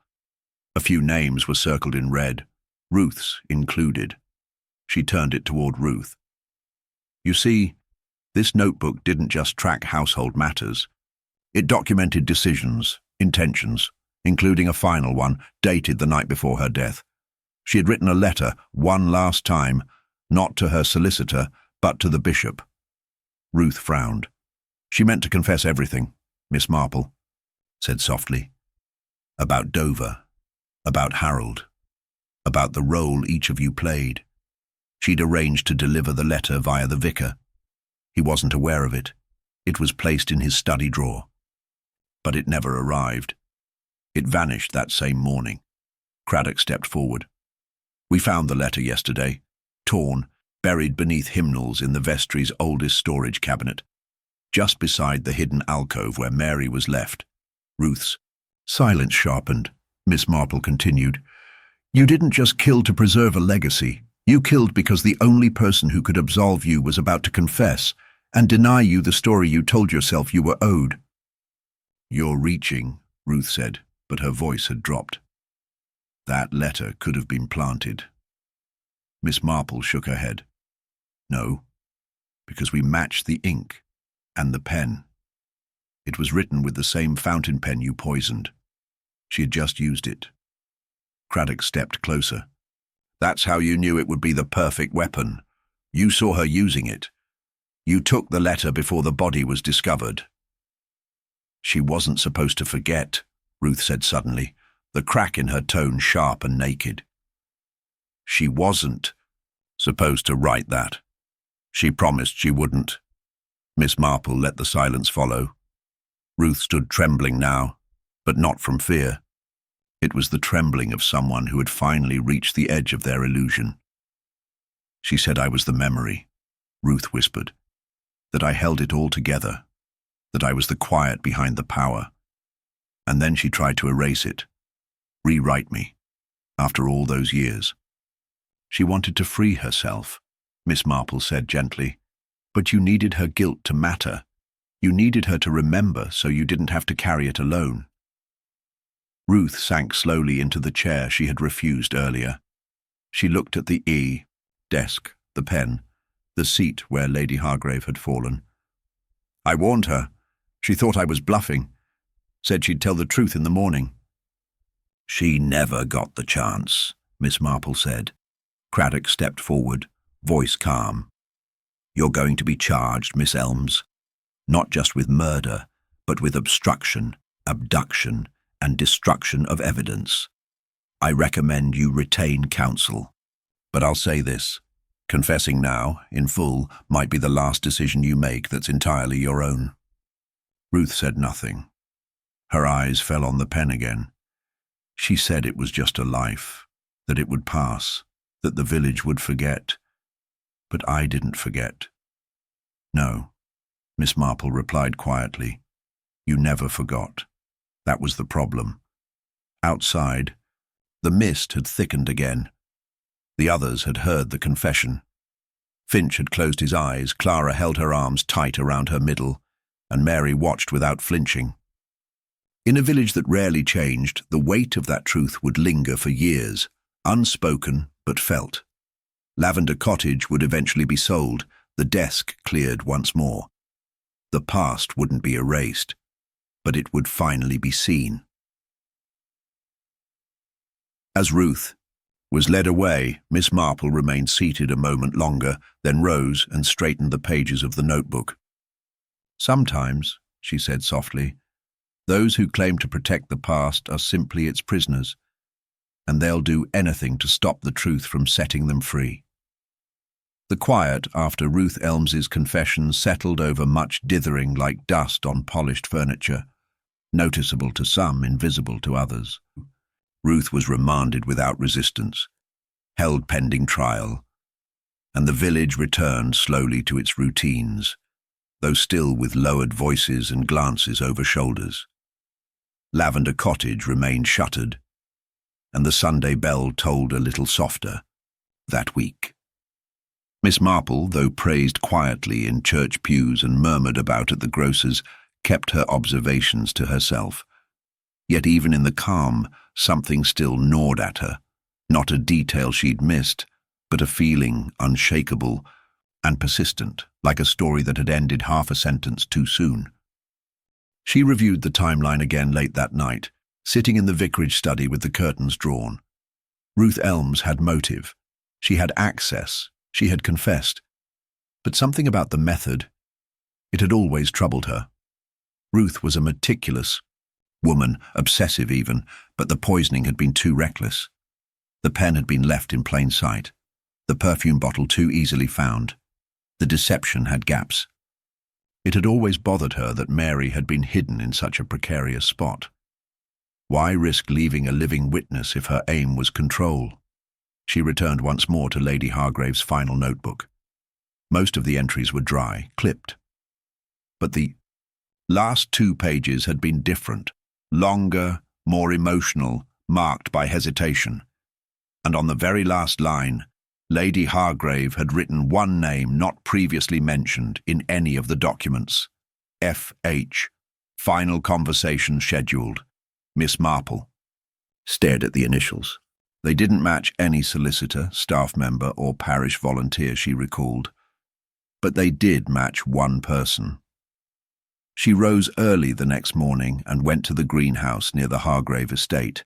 A few names were circled in red, Ruth's included. She turned it toward Ruth. You see, this notebook didn't just track household matters. It documented decisions, intentions, including a final one dated the night before her death. She had written a letter one last time, not to her solicitor, but to the bishop. Ruth frowned. She meant to confess everything, Miss Marple said softly. About Dover, about Harold, about the role each of you played. She'd arranged to deliver the letter via the vicar. He wasn't aware of it. It was placed in his study drawer. But it never arrived. It vanished that same morning. Craddock stepped forward. We found the letter yesterday, torn, buried beneath hymnals in the vestry's oldest storage cabinet, just beside the hidden alcove where Mary was left. Ruth's silence sharpened. Miss Marple continued. You didn't just kill to preserve a legacy. You killed because the only person who could absolve you was about to confess and deny you the story you told yourself you were owed. You're reaching, Ruth said, but her voice had dropped. That letter could have been planted. Miss Marple shook her head. No, because we matched the ink and the pen. It was written with the same fountain pen you poisoned. She had just used it. Craddock stepped closer. That's how you knew it would be the perfect weapon. You saw her using it. You took the letter before the body was discovered. She wasn't supposed to forget, Ruth said suddenly, the crack in her tone sharp and naked. She wasn't supposed to write that. She promised she wouldn't. Miss Marple let the silence follow. Ruth stood trembling now, but not from fear. It was the trembling of someone who had finally reached the edge of their illusion. She said I was the memory, Ruth whispered, that I held it all together, that I was the quiet behind the power. And then she tried to erase it, rewrite me, after all those years. She wanted to free herself, Miss Marple said gently, but you needed her guilt to matter. You needed her to remember so you didn't have to carry it alone. Ruth sank slowly into the chair she had refused earlier. She looked at the desk, the pen, the seat where Lady Hargrave had fallen. I warned her. She thought I was bluffing. Said she'd tell the truth in the morning. She never got the chance, Miss Marple said. Craddock stepped forward, voice calm. You're going to be charged, Miss Elms, not just with murder, but with obstruction, abduction, and destruction of evidence. I recommend you retain counsel. But I'll say this, confessing now, in full, might be the last decision you make that's entirely your own. Ruth said nothing. Her eyes fell on the pen again. She said it was just a life, that it would pass, that the village would forget. But I didn't forget. No, Miss Marple replied quietly. You never forgot. That was the problem. Outside, the mist had thickened again. The others had heard the confession. Finch had closed his eyes, Clara held her arms tight around her middle, and Mary watched without flinching. In a village that rarely changed, the weight of that truth would linger for years, unspoken but felt. Lavender Cottage would eventually be sold, the desk cleared once more. The past wouldn't be erased, but it would finally be seen. As Ruth was led away, Miss Marple remained seated a moment longer, then rose and straightened the pages of the notebook. Sometimes, she said softly, those who claim to protect the past are simply its prisoners, and they'll do anything to stop the truth from setting them free. The quiet after Ruth Elms's confession settled over much dithering like dust on polished furniture, noticeable to some, invisible to others. Ruth was remanded without resistance, held pending trial, and the village returned slowly to its routines, though still with lowered voices and glances over shoulders. Lavender Cottage remained shuttered, and the Sunday bell tolled a little softer that week. Miss Marple, though praised quietly in church pews and murmured about at the grocer's, kept her observations to herself. Yet even in the calm, something still gnawed at her, not a detail she'd missed, but a feeling unshakable and persistent, like a story that had ended half a sentence too soon. She reviewed the timeline again late that night, sitting in the vicarage study with the curtains drawn. Ruth Elms had motive. She had access. She had confessed. But something about the method, it had always troubled her. Ruth was a meticulous woman, obsessive even, but the poisoning had been too reckless. The pen had been left in plain sight. The perfume bottle too easily found. The deception had gaps. It had always bothered her that Mary had been hidden in such a precarious spot. Why risk leaving a living witness if her aim was control? She returned once more to Lady Hargrave's final notebook. Most of the entries were dry, clipped. But the last 2 pages had been different, longer, more emotional, marked by hesitation. And on the very last line, Lady Hargrave had written one name not previously mentioned in any of the documents. F.H. Final conversation scheduled. Miss Marple. Stared at the initials. They didn't match any solicitor, staff member, or parish volunteer, she recalled. But they did match one person. She rose early the next morning and went to the greenhouse near the Hargrave estate,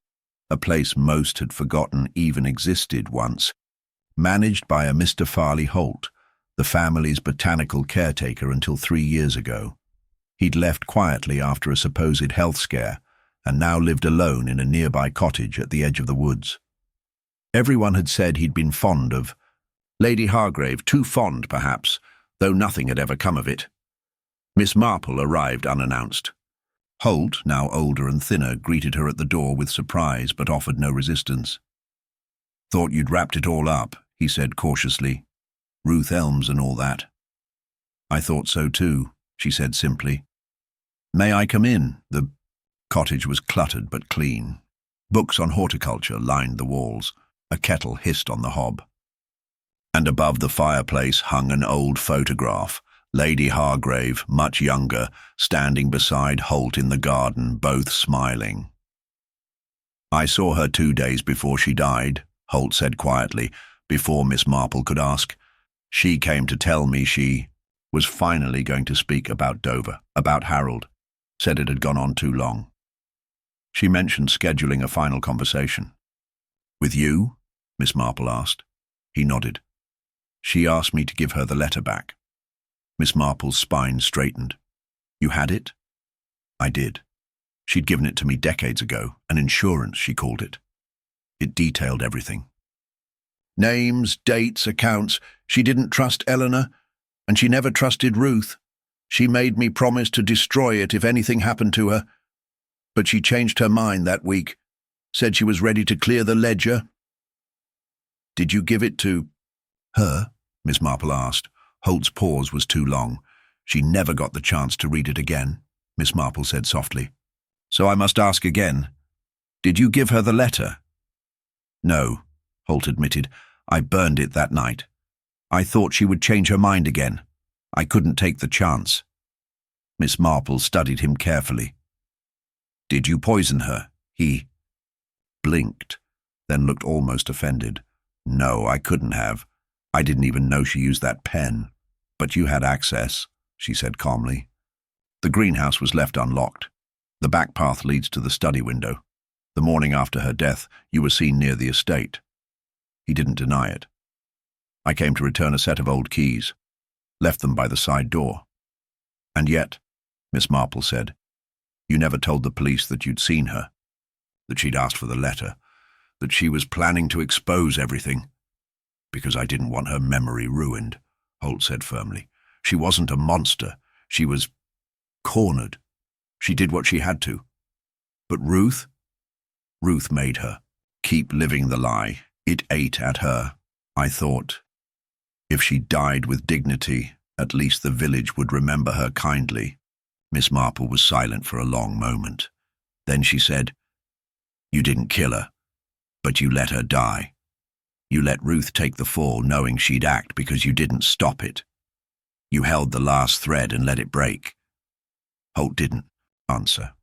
a place most had forgotten even existed once, managed by a Mr. Farley Halt, the family's botanical caretaker until 3 years ago. He'd left quietly after a supposed health scare, and now lived alone in a nearby cottage at the edge of the woods. Everyone had said he'd been fond of Lady Hargrave, too fond perhaps, though nothing had ever come of it. Miss Marple arrived unannounced. Halt, now older and thinner, greeted her at the door with surprise but offered no resistance. "Thought you'd wrapped it all up," he said cautiously. "Ruth Elms and all that." "I thought so too," she said simply. "May I come in?" The cottage was cluttered but clean. Books on horticulture lined the walls. A kettle hissed on the hob. And above the fireplace hung an old photograph, Lady Hargrave, much younger, standing beside Halt in the garden, both smiling. "I saw her 2 days before she died," Halt said quietly, before Miss Marple could ask. "She came to tell me she was finally going to speak about Dover, about Harold. Said it had gone on too long. She mentioned scheduling a final conversation." "With you?" Miss Marple asked. He nodded. "She asked me to give her the letter back." Miss Marple's spine straightened. "You had it?" "I did. She'd given it to me decades ago, an insurance, she called it. It detailed everything. Names, dates, accounts. She didn't trust Eleanor, and she never trusted Ruth. She made me promise to destroy it if anything happened to her. But she changed her mind that week, said she was ready to clear the ledger." "Did you give it to her?" Miss Marple asked. Holt's pause was too long. "She never got the chance to read it again," Miss Marple said softly. "So I must ask again. Did you give her the letter?" "No," Halt admitted. "I burned it that night. I thought she would change her mind again. I couldn't take the chance." Miss Marple studied him carefully. "Did you poison her?" He blinked, then looked almost offended. "No, I couldn't have. I didn't even know she used that pen. But you had access," she said calmly. "The greenhouse was left unlocked. The back path leads to the study window. The morning after her death, you were seen near the estate." He didn't deny it. "I came to return a set of old keys. Left them by the side door." "And yet," Miss Marple said, "you never told the police that you'd seen her, that she'd asked for the letter, that she was planning to expose everything." "Because I didn't want her memory ruined," Halt said firmly. "She wasn't a monster. She was cornered. She did what she had to. But Ruth? Ruth made her. Keep living the lie. It ate at her. I thought, if she died with dignity, at least the village would remember her kindly. Miss Marple was silent for a long moment. Then she said, "You didn't kill her, but you let her die. You let Ruth take the fall knowing she'd act because you didn't stop it. You held the last thread and let it break." Halt didn't answer.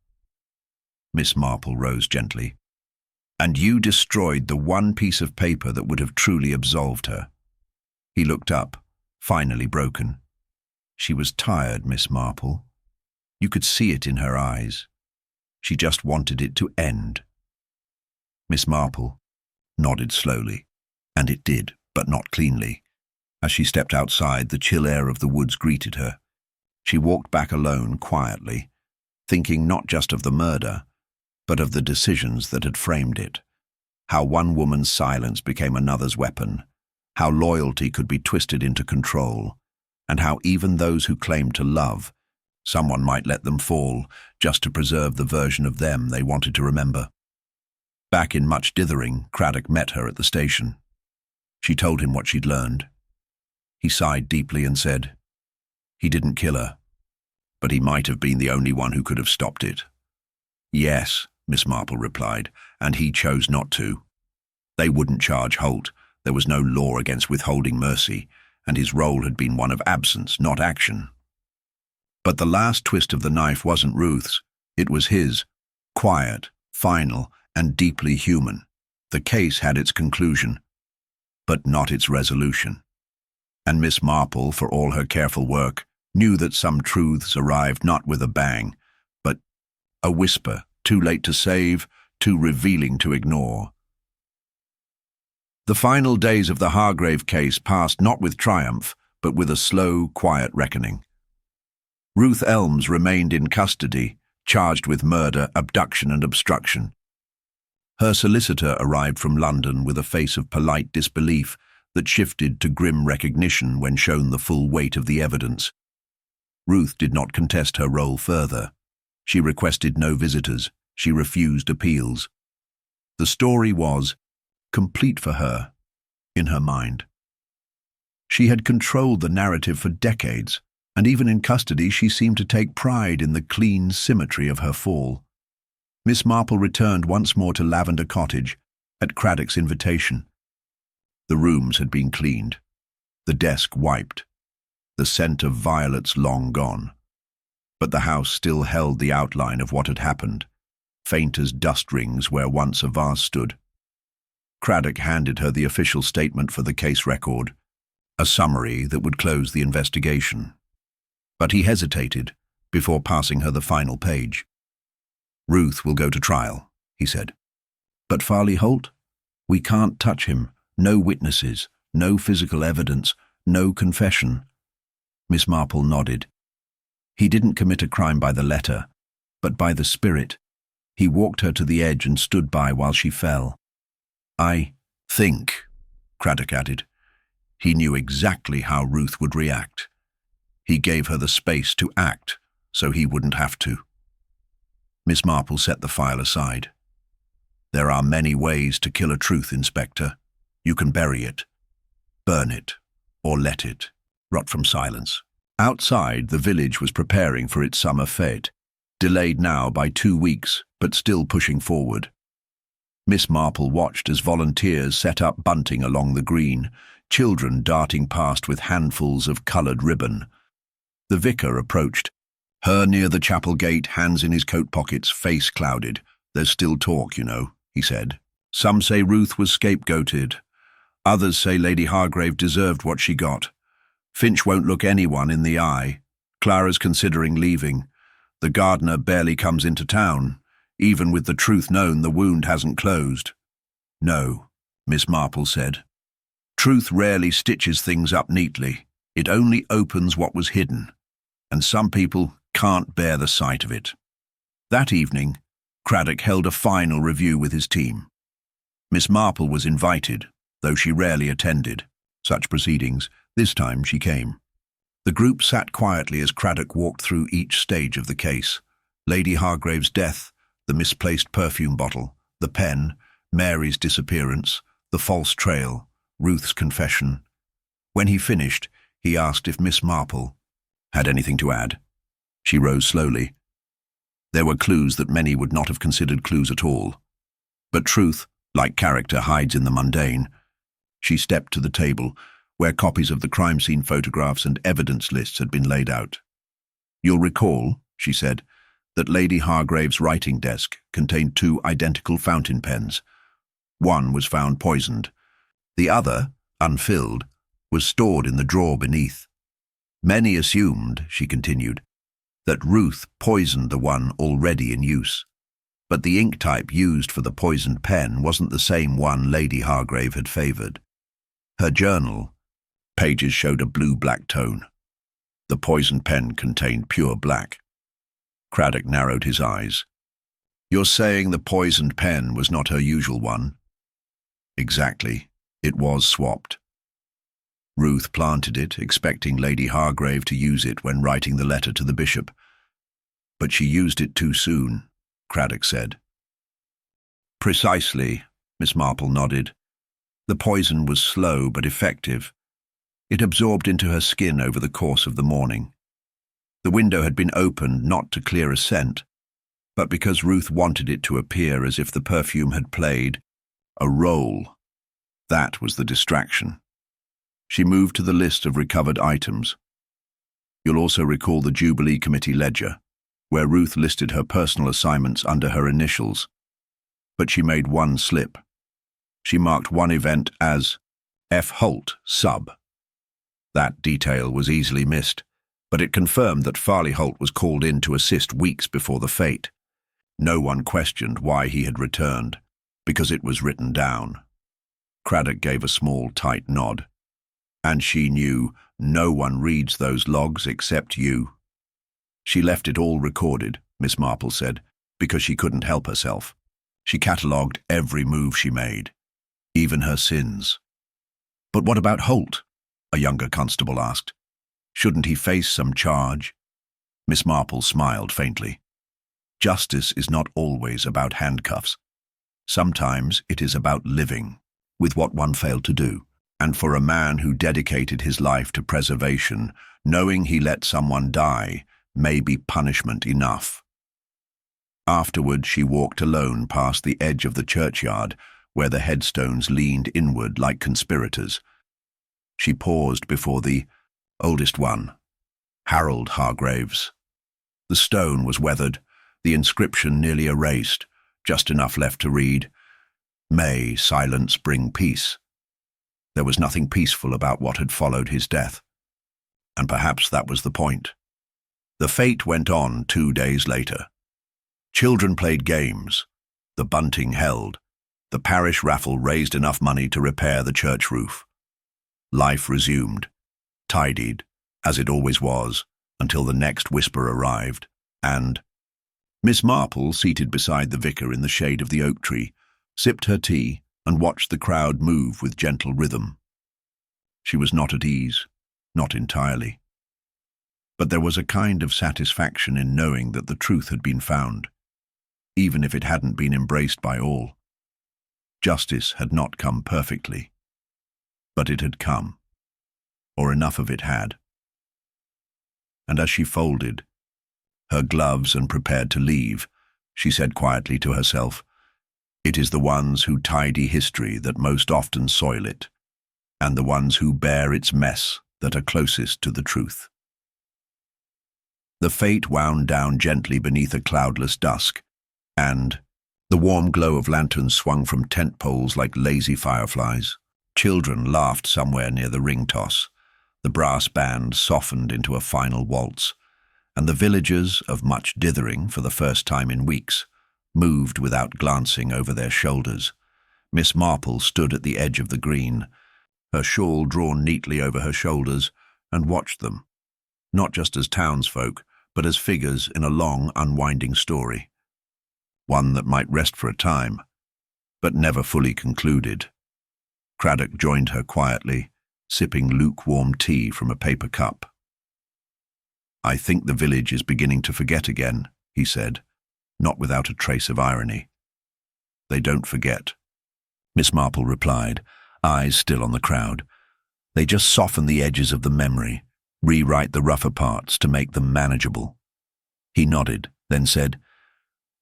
Miss Marple rose gently. "And you destroyed the one piece of paper that would have truly absolved her." He looked up, finally broken. She was tired, Miss Marple. You could see it in her eyes. She just wanted it to end. Miss Marple nodded slowly, and it did, but not cleanly. As she stepped outside, the chill air of the woods greeted her. She walked back alone, quietly, thinking not just of the murder, but of the decisions that had framed it. How one woman's silence became another's weapon, how loyalty could be twisted into control, and how even those who claimed to love, someone might let them fall just to preserve the version of them they wanted to remember. Back in much Dithering, Craddock met her at the station. She told him what she'd learned. He sighed deeply and said, "He didn't kill her, but he might have been the only one who could have stopped it." "Yes," Miss Marple replied, "and he chose not to. They wouldn't charge Halt. There was no law against withholding mercy, and his role had been one of absence, not action. But the last twist of the knife wasn't Ruth's. It was his, quiet, final, and deeply human. The case had its conclusion, but not its resolution. And Miss Marple, for all her careful work, knew that some truths arrived not with a bang, but a whisper, too late to save, too revealing to ignore. The final days of the Hargrave case passed not with triumph, but with a slow, quiet reckoning. Ruth Elms remained in custody, charged with murder, abduction, and obstruction. Her solicitor arrived from London with a face of polite disbelief that shifted to grim recognition when shown the full weight of the evidence. Ruth did not contest her role further. She requested no visitors. She refused appeals. The story was complete for her, in her mind. She had controlled the narrative for decades, and even in custody she seemed to take pride in the clean symmetry of her fall. Miss Marple returned once more to Lavender Cottage, at Craddock's invitation. The rooms had been cleaned, the desk wiped, the scent of violets long gone. But the house still held the outline of what had happened, faint as dust rings where once a vase stood. Craddock handed her the official statement for the case record, a summary that would close the investigation. But he hesitated before passing her the final page. "Ruth will go to trial," he said. "But Farley Holt? We can't touch him. No witnesses, no physical evidence, no confession." Miss Marple nodded. "He didn't commit a crime by the letter, but by the spirit. He walked her to the edge and stood by while she fell." "I think," Craddock added, "he knew exactly how Ruth would react. He gave her the space to act, so he wouldn't have to." Miss Marple set the file aside. "There are many ways to kill a truth, Inspector. You can bury it, burn it, or let it rot from silence." Outside, the village was preparing for its summer fete, delayed now by 2 weeks, but still pushing forward. Miss Marple watched as volunteers set up bunting along the green, children darting past with handfuls of coloured ribbon. The vicar approached, her near the chapel gate, hands in his coat pockets, face clouded. "There's still talk, you know," he said. "Some say Ruth was scapegoated. Others say Lady Hargrave deserved what she got. Finch won't look anyone in the eye. Clara's considering leaving. The gardener barely comes into town. Even with the truth known, the wound hasn't closed." "No," Miss Marple said. "Truth rarely stitches things up neatly. It only opens what was hidden, and some people can't bear the sight of it." That evening, Craddock held a final review with his team. Miss Marple was invited, though she rarely attended such proceedings. This time she came. The group sat quietly as Craddock walked through each stage of the case: Lady Hargrave's death, the misplaced perfume bottle, The pen, Mary's disappearance, the false trail, Ruth's confession. When he finished, he asked if Miss Marple had anything to add. She rose slowly. There were clues that many would not have considered clues at all. But truth, like character, hides in the mundane. She stepped to the table, where copies of the crime scene photographs and evidence lists had been laid out. "You'll recall," she said, "that Lady Hargrave's writing desk contained 2 identical fountain pens. One was found poisoned. The other, unfilled, was stored in the drawer beneath. Many assumed," she continued, "that Ruth poisoned the one already in use. But the ink type used for the poisoned pen wasn't the same one Lady Hargrave had favoured. Her journal pages showed a blue-black tone. The poisoned pen contained pure black." Craddock narrowed his eyes. "You're saying the poisoned pen was not her usual one?" "Exactly. It was swapped. Ruth planted it, expecting Lady Hargrave to use it when writing the letter to the bishop. But she used it too soon," Craddock said. "Precisely," Miss Marple nodded. "The poison was slow but effective. It absorbed into her skin over the course of the morning. The window had been opened not to clear a scent, but because Ruth wanted it to appear as if the perfume had played a role. That was the distraction." She moved to the list of recovered items. "You'll also recall the Jubilee Committee ledger, where Ruth listed her personal assignments under her initials. But she made one slip. She marked one event as F. Halt, sub. That detail was easily missed, but it confirmed that Farley Halt was called in to assist weeks before the fate. No one questioned why he had returned, because it was written down." Craddock gave a small, tight nod. "And she knew no one reads those logs except you." "She left it all recorded," Miss Marple said, "because she couldn't help herself. She catalogued every move she made, even her sins." "But what about Holt?" a younger constable asked. "Shouldn't he face some charge?" Miss Marple smiled faintly. "Justice is not always about handcuffs. Sometimes it is about living with what one failed to do. And for a man who dedicated his life to preservation, knowing he let someone die may be punishment enough." Afterward, she walked alone past the edge of the churchyard, where the headstones leaned inward like conspirators. She paused before the oldest one, Harold Hargraves. The stone was weathered, the inscription nearly erased, just enough left to read, "May silence bring peace." There was nothing peaceful about what had followed his death. And perhaps that was the point. The fete went on 2 days later. Children played games. The bunting held. The parish raffle raised enough money to repair the church roof. Life resumed, tidied, as it always was, until the next whisper arrived, and Miss Marple, seated beside the vicar in the shade of the oak tree, sipped her tea and watched the crowd move with gentle rhythm. She was not at ease, not entirely. But there was a kind of satisfaction in knowing that the truth had been found, even if it hadn't been embraced by all. Justice had not come perfectly, but it had come, or enough of it had. And as she folded her gloves and prepared to leave, she said quietly to herself, "It is the ones who tidy history that most often soil it, and the ones who bear its mess that are closest to the truth." The fate wound down gently beneath a cloudless dusk, and the warm glow of lanterns swung from tent poles like lazy fireflies. Children laughed somewhere near the ring toss. The brass band softened into a final waltz, and the villagers of much Dithering, for the first time in weeks, moved without glancing over their shoulders. Miss Marple stood at the edge of the green, her shawl drawn neatly over her shoulders, and watched them, not just as townsfolk, but as figures in a long, unwinding story. One that might rest for a time, but never fully concluded. Craddock joined her quietly, sipping lukewarm tea from a paper cup. "I think the village is beginning to forget again," he said, not without a trace of irony. They don't forget. Miss Marple replied, eyes still on the crowd. They just soften the edges of the memory, rewrite the rougher parts to make them manageable. He nodded, then said,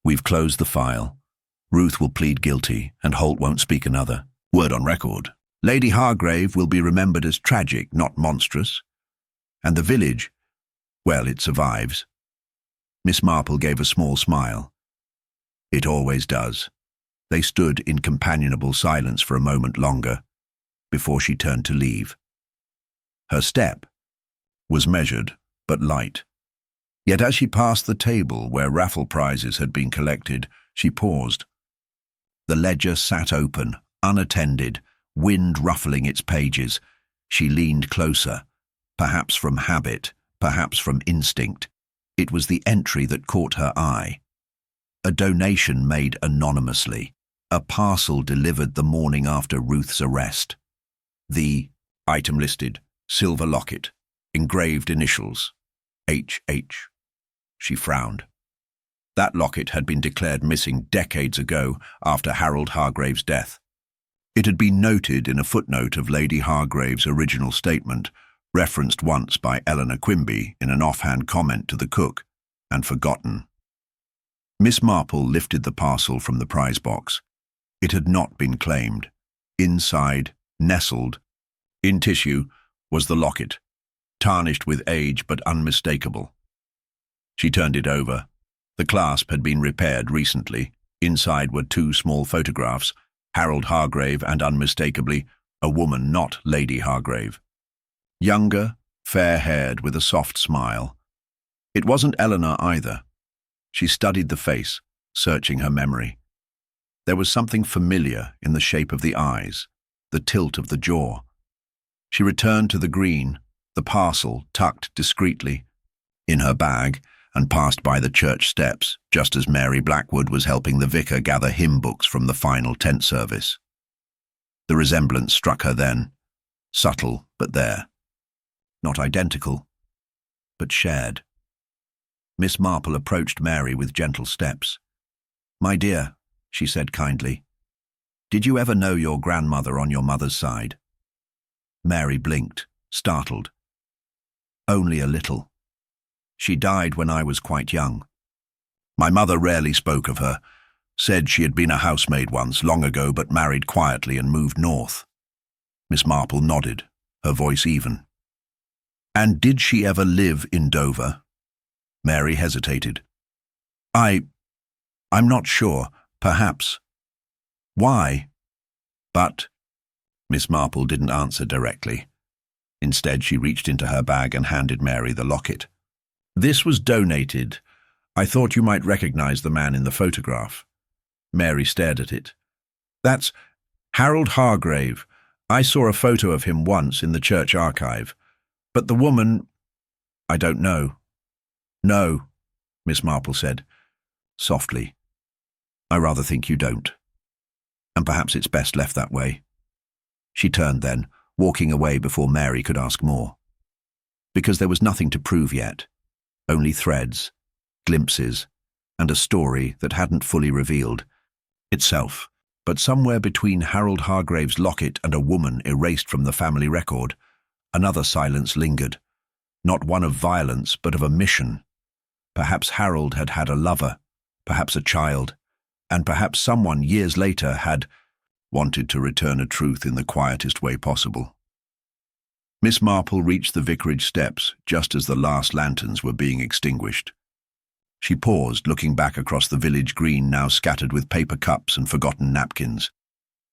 "We've closed the file. Ruth will plead guilty, and Halt won't speak another. Word on record. Lady Hargrave will be remembered as tragic, not monstrous. And the village, well, it survives." Miss Marple gave a small smile. It always does. They stood in companionable silence for a moment longer, before she turned to leave. Her step was measured, but light. Yet as she passed the table where raffle prizes had been collected, she paused. The ledger sat open, unattended, wind ruffling its pages. She leaned closer, perhaps from habit, perhaps from instinct. It was the entry that caught her eye. A donation made anonymously, a parcel delivered the morning after Ruth's arrest. The item listed, silver locket, engraved initials, H.H. She frowned. That locket had been declared missing decades ago after Harold Hargrave's death. It had been noted in a footnote of Lady Hargrave's original statement, referenced once by Eleanor Quimby in an offhand comment to the cook, and forgotten. Miss Marple lifted the parcel from the prize box. It had not been claimed. Inside, nestled, in tissue, was the locket, tarnished with age but unmistakable. She turned it over. The clasp had been repaired recently. Inside were two small photographs, Harold Hargrave and, unmistakably, a woman not Lady Hargrave. Younger, fair-haired, with a soft smile. It wasn't Eleanor either. She studied the face, searching her memory. There was something familiar in the shape of the eyes, the tilt of the jaw. She returned to the green, the parcel tucked discreetly in her bag, and passed by the church steps, just as Mary Blackwood was helping the vicar gather hymn books from the final tent service. The resemblance struck her then, subtle but there. Not identical, but shared. Miss Marple approached Mary with gentle steps. "My dear," she said kindly, "did you ever know your grandmother on your mother's side?" Mary blinked, startled. "Only a little. She died when I was quite young. My mother rarely spoke of her, said she had been a housemaid once, long ago, but married quietly and moved north." Miss Marple nodded, her voice even. "And did she ever live in Dover?" Mary hesitated. I'm not sure, perhaps." "Why?" "But—" Miss Marple didn't answer directly. Instead, she reached into her bag and handed Mary the locket. "This was donated. I thought you might recognize the man in the photograph." Mary stared at it. "That's Harold Hargrave. I saw a photo of him once in the church archive. But the woman, I don't know." "No," Miss Marple said, softly. "I rather think you don't. And perhaps it's best left that way." She turned then, walking away before Mary could ask more. Because there was nothing to prove yet. Only threads, glimpses, and a story that hadn't fully revealed itself. But somewhere between Harold Hargrave's locket and a woman erased from the family record, another silence lingered, not one of violence but of omission. Perhaps Harold had had a lover, perhaps a child, and perhaps someone years later had wanted to return a truth in the quietest way possible. Miss Marple reached the vicarage steps just as the last lanterns were being extinguished. She paused, looking back across the village green now scattered with paper cups and forgotten napkins.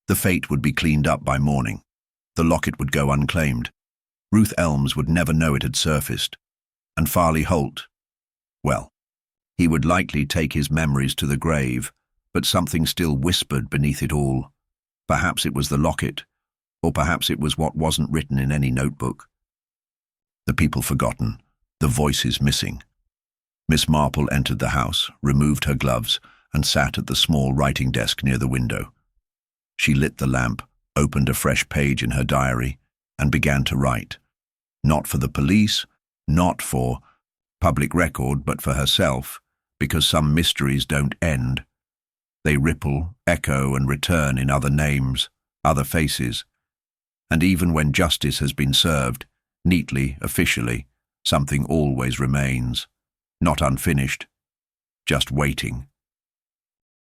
The fate would be cleaned up by morning. The locket would go unclaimed. Ruth Elms would never know it had surfaced. And Farley Holt, well, he would likely take his memories to the grave, but something still whispered beneath it all. Perhaps it was the locket, or perhaps it was what wasn't written in any notebook. The people forgotten, the voices missing. Miss Marple entered the house, removed her gloves, and sat at the small writing desk near the window. She lit the lamp, opened a fresh page in her diary, and began to write. Not for the police, not for public record, but for herself, because some mysteries don't end. They ripple, echo, and return in other names, other faces. And even when justice has been served, neatly, officially, something always remains, not unfinished, just waiting.